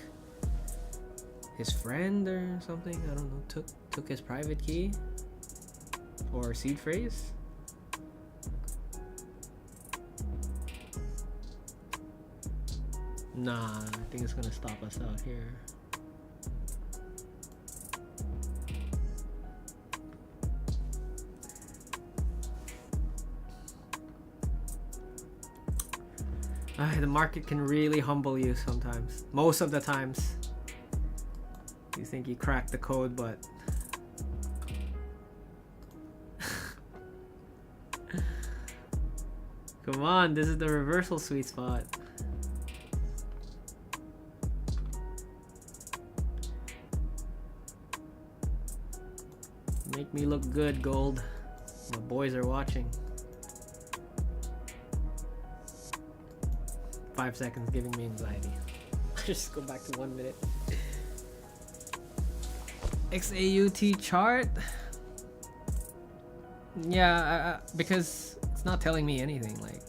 his friend or something, I don't know, took his private key? Or seed phrase? Nah, I think it's gonna stop us out here. The market can really humble you sometimes. Most of the times. You think you cracked the code, but come on, this is the reversal sweet spot. Make me look good, gold. My boys are watching. 5 seconds giving me anxiety. Just go back to 1 minute. XAUT chart? Yeah, because it's not telling me anything. Like,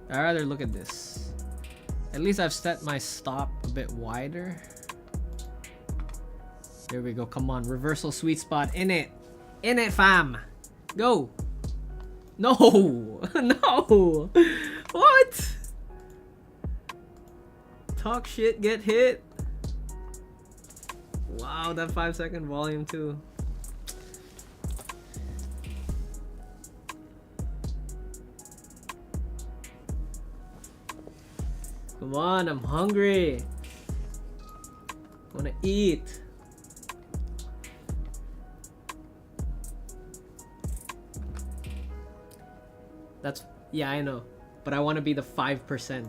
I'd rather look at this. At least I've set my stop a bit wider. There we go. Come on, reversal sweet spot. In it, fam. Go. No, no. What? Talk shit, get hit. Wow, that 5-second volume too. Come on, I'm hungry. I wanna eat. That's, yeah, I know. But I wanna be the 5%.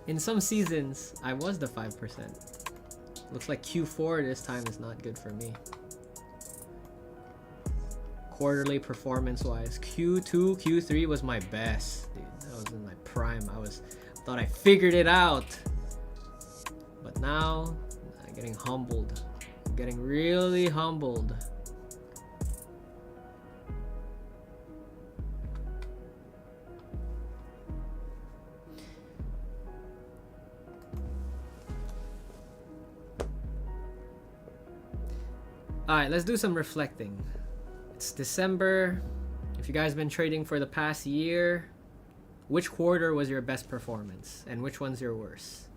In some seasons, I was the 5%. Looks like Q4 this time is not good for me. Quarterly performance-wise, Q2, Q3 was my best. Dude, that was in my prime. Thought I figured it out. But now, I'm getting humbled. I'm getting really humbled. Alright, let's do some reflecting. It's December. If you guys been trading for the past year, which quarter was your best performance and which one's your worst?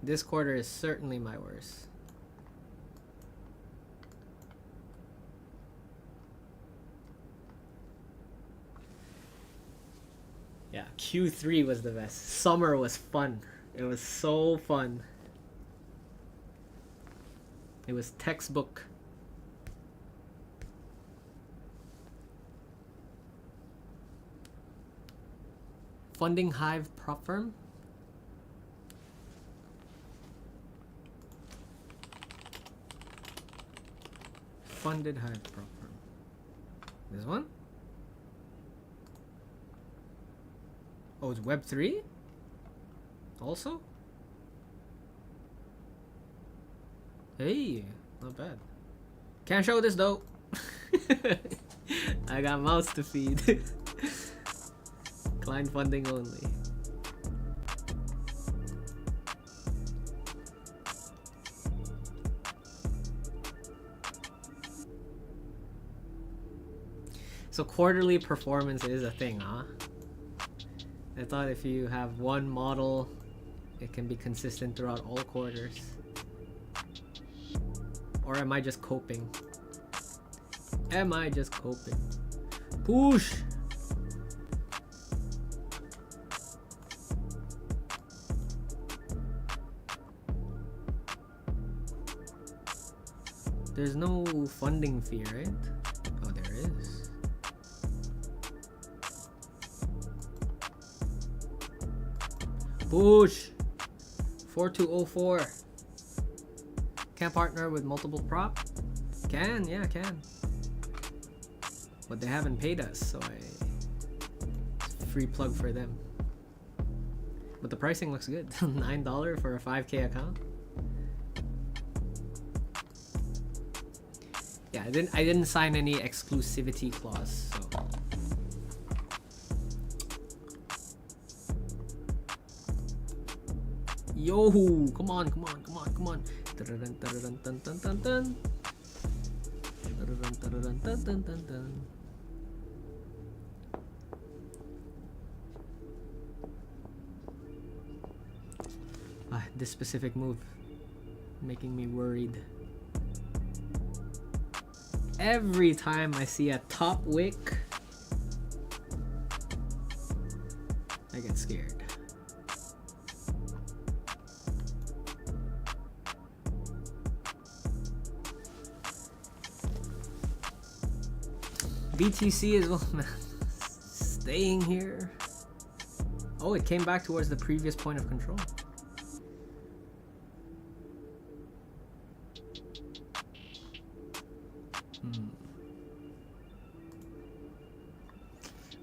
This quarter is certainly my worst. Yeah, Q3 was the best. Summer was fun. It was so fun. It was textbook. Funding Hive prop firm? Funded Hive prop firm. This one? Oh, it's Web3? Also? Hey, not bad. Can't show this though. I got mouths to feed. Client funding only. So quarterly performance is a thing, huh? I thought if you have one model, it can be consistent throughout all quarters. Or am I just coping? Am I just coping? Push! There's no funding fee, right? Oh, there is. Push! 4204. Can partner with multiple prop? Can, yeah, can. But they haven't paid us, so it's a free plug for them. But the pricing looks good. $9 for a 5K account. Yeah, I didn't sign any exclusivity clause, so. Yo, come on. Dun, dun, dun, dun, dun, dun. Dun, dun, dun, dun, dun, dun. This specific move making me worried. Every time I see a top wick, I get scared. BTC as well, man. Staying here. Oh, it came back towards the previous point of control.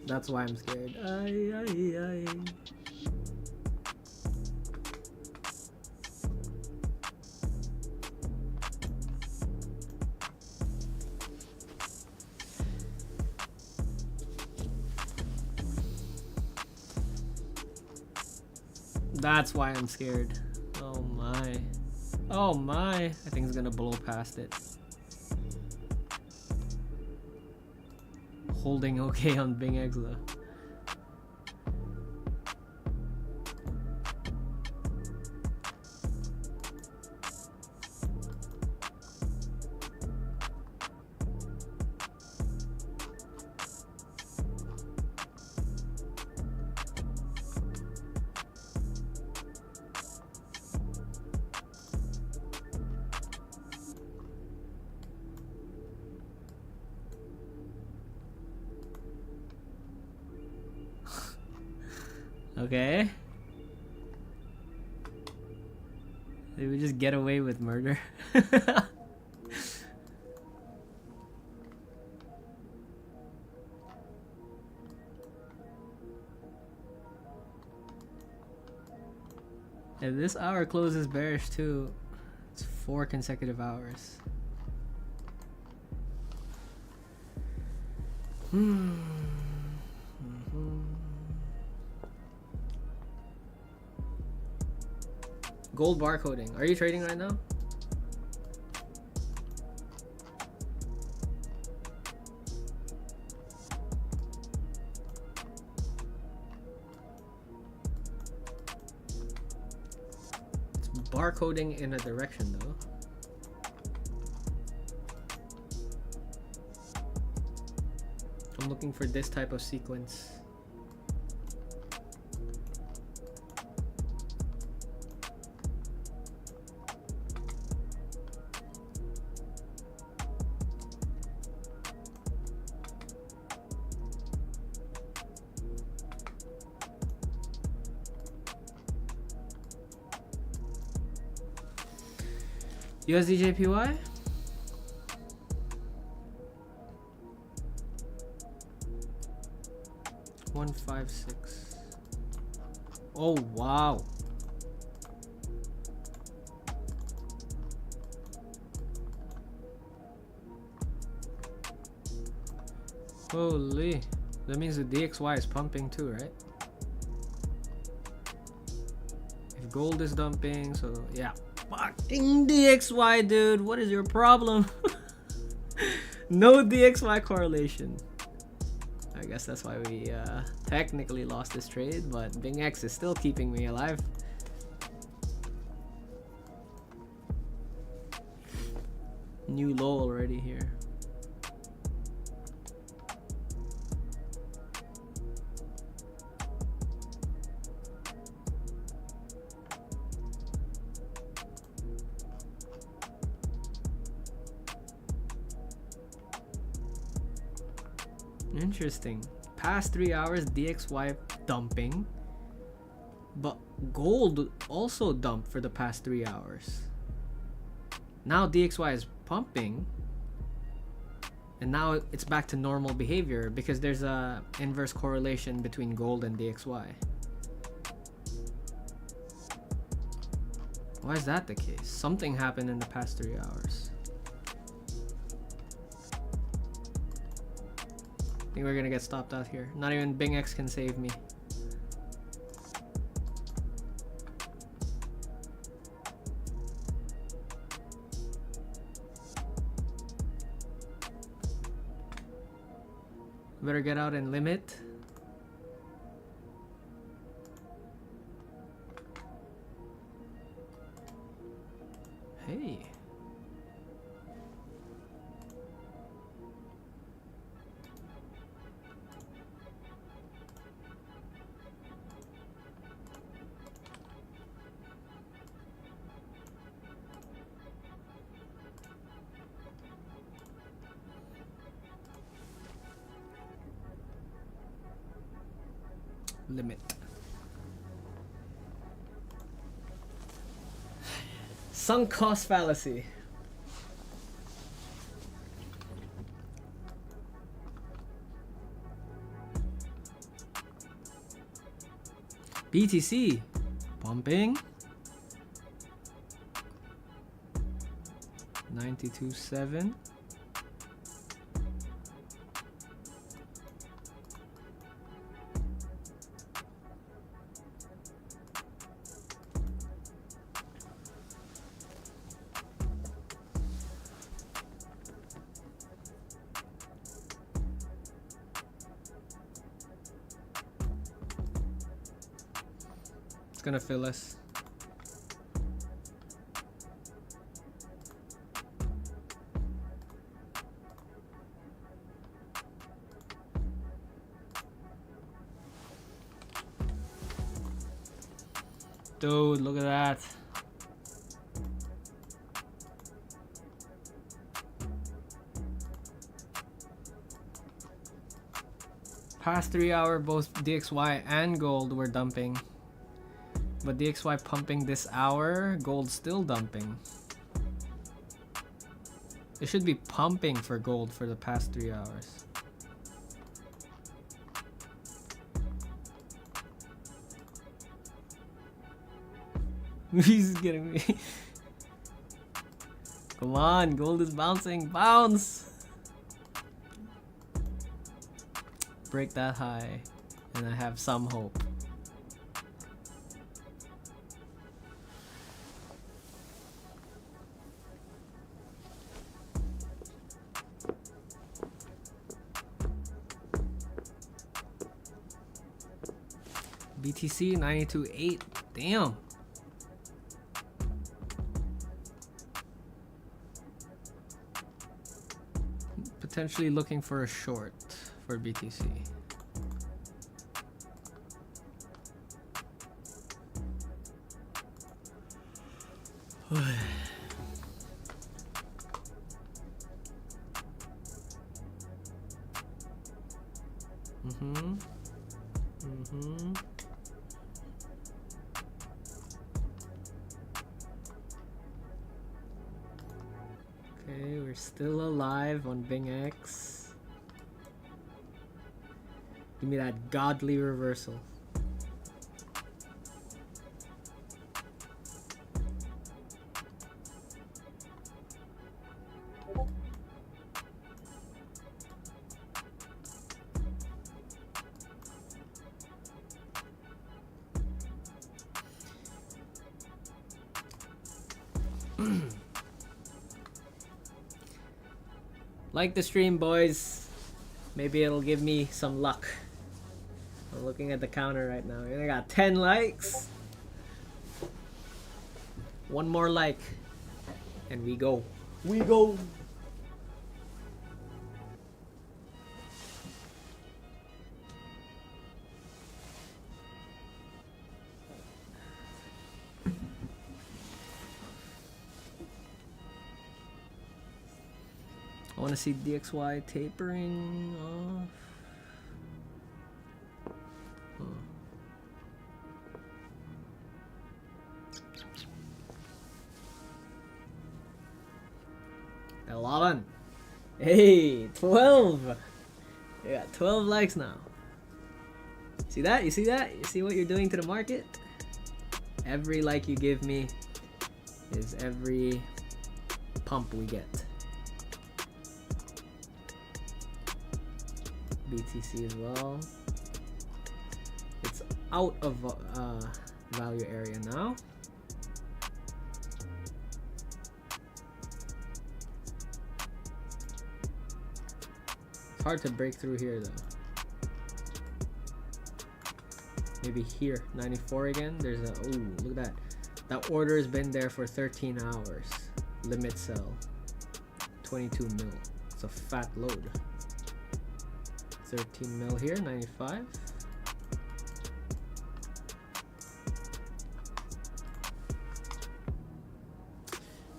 That's why I'm scared. Ay. That's why I'm scared. Oh my. Oh my. I think it's gonna blow past it. Holding okay on Bingx though. Okay. Did we just get away with murder? And this hour closes bearish too. It's 4 consecutive hours. Gold barcoding. Are you trading right now? It's barcoding in a direction though. I'm looking for this type of sequence. USDJPY? $156. Oh wow. Holy. That means the DXY is pumping too, right? If gold is dumping, so yeah. Fucking DXY, dude. What is your problem? No DXY correlation. I guess that's why we technically lost this trade, but Bingx is still keeping me alive. New low already here. Interesting. Past 3 hours, DXY dumping, but gold also dumped for the past 3 hours. Now DXY is pumping, and now it's back to normal behavior because there's a inverse correlation between gold and DXY. Why is that the case? Something happened in the past 3 hours. I think we're gonna get stopped out here. Not even Bingx can save me. Better get out and limit. Hey. Limit. Sunk cost fallacy. BTC pumping 92.7. It's gonna fill us. Dude, look at that. past 3 hour, both DXY and gold were dumping. But DXY pumping this hour, gold still dumping. It should be pumping for gold for the past 3 hours. He's getting me. Come on, gold is bouncing. Bounce! Break that high, and I have some hope. BTC 92.8. Damn. Potentially looking for a short for BTC. Okay, we're still alive on Bingx. Give me that godly reversal. Like the stream, boys. Maybe it'll give me some luck. I'm looking at the counter right now. I got 10 likes. One more like. And we go. We go. I want to see DXY tapering off. Huh. 11. Hey, 12. You got 12 likes now. See that? You see that? You see what you're doing to the market? Every like you give me is every pump we get. BTC as well. It's out of value area now. It's hard to break through here though. Maybe here, 94 again. There's a, oh, look at that. That order has been there for 13 hours. Limit sell, 22 mil. It's a fat load. 13 mil here, 95.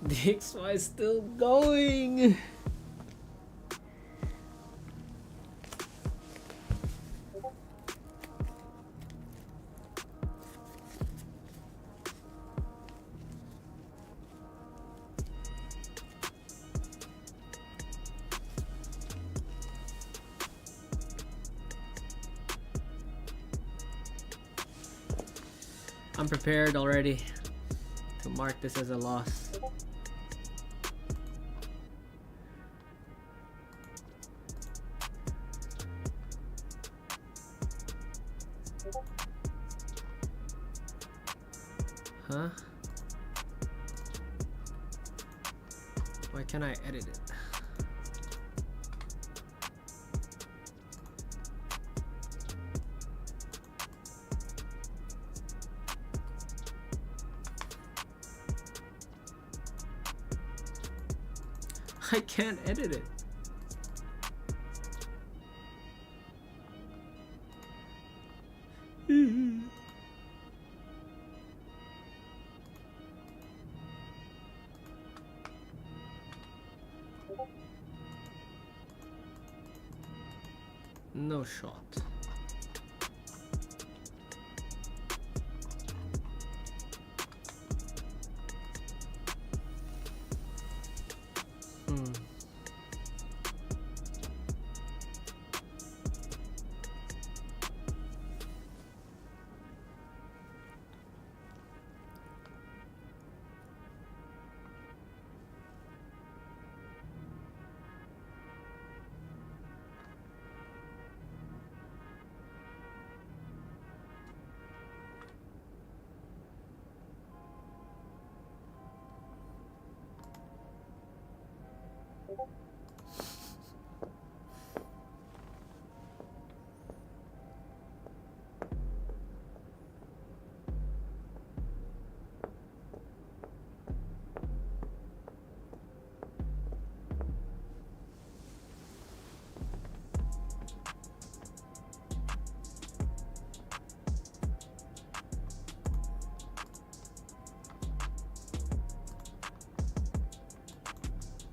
The XY is still going. I'm prepared already to mark this as a loss. Huh? Why can't I edit it? I can't edit it. No shot.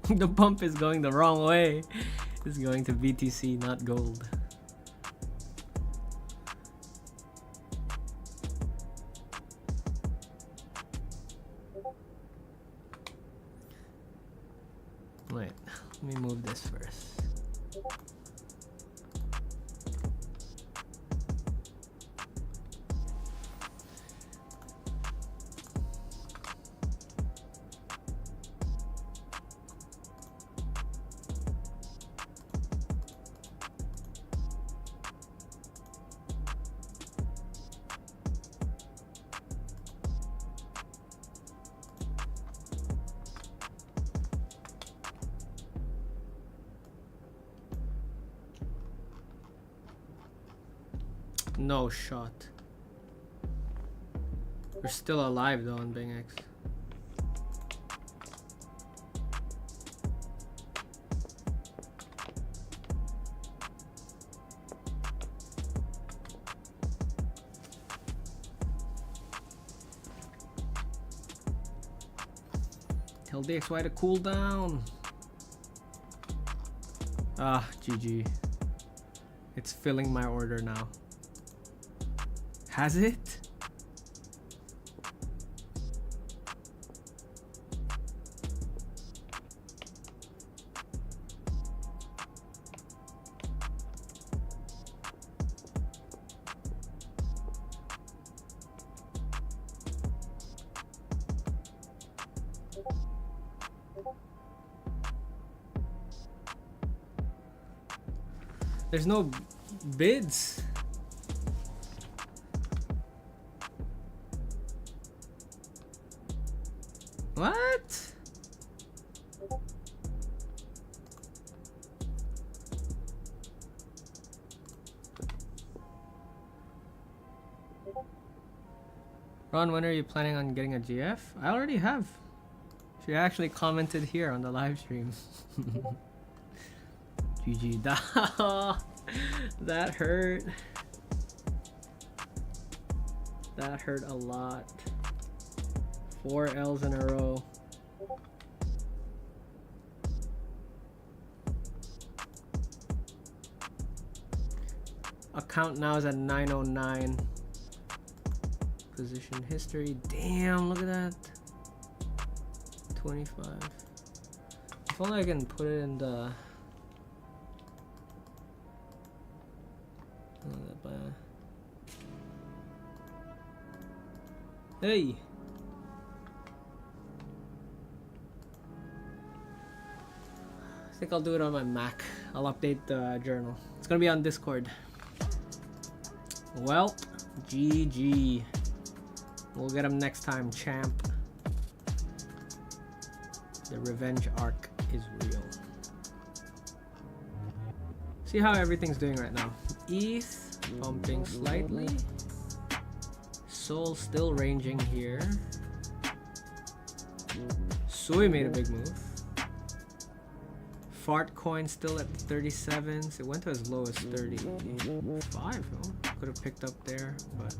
The pump is going the wrong way. It's going to BTC, not gold. Wait, let me move this first. No shot. We're still alive though on Bingx. Tell DXY to cool down. Ah, GG. It's filling my order now. Has it? There's no bids. What? Ron, when are you planning on getting a GF? I already have. She actually commented here on the live stream. GG. That hurt. That hurt a lot. 4 L's in a row. Account now is at 909. Position history. Damn, look at that. 25. If only I can put it in the... Hey! I think I'll do it on my Mac. I'll update the journal. It's gonna be on Discord. Well, GG. We'll get him next time, champ. The revenge arc is real. See how everything's doing right now. ETH pumping slightly. Sol still ranging here. Sui made a big move. Fart coin still at 37s. It went to as low as 35. Oh, could have picked up there, but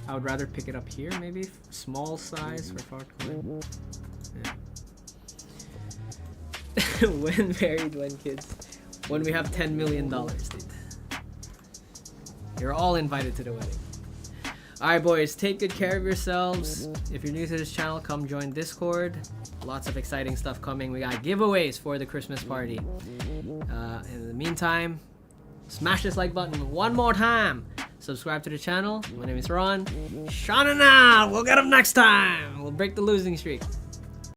I would rather pick it up here. Maybe small size for fart coin. Yeah. When married, when kids, when we have $10 million, dude. You're all invited to the wedding. Alright boys, take good care of yourselves. If you're new to this channel, come join Discord. Lots of exciting stuff coming. We got giveaways for the Christmas party. In the meantime, smash this like button one more time. Subscribe to the channel. My name is Ron. Sean and out. We'll get him next time. We'll break the losing streak.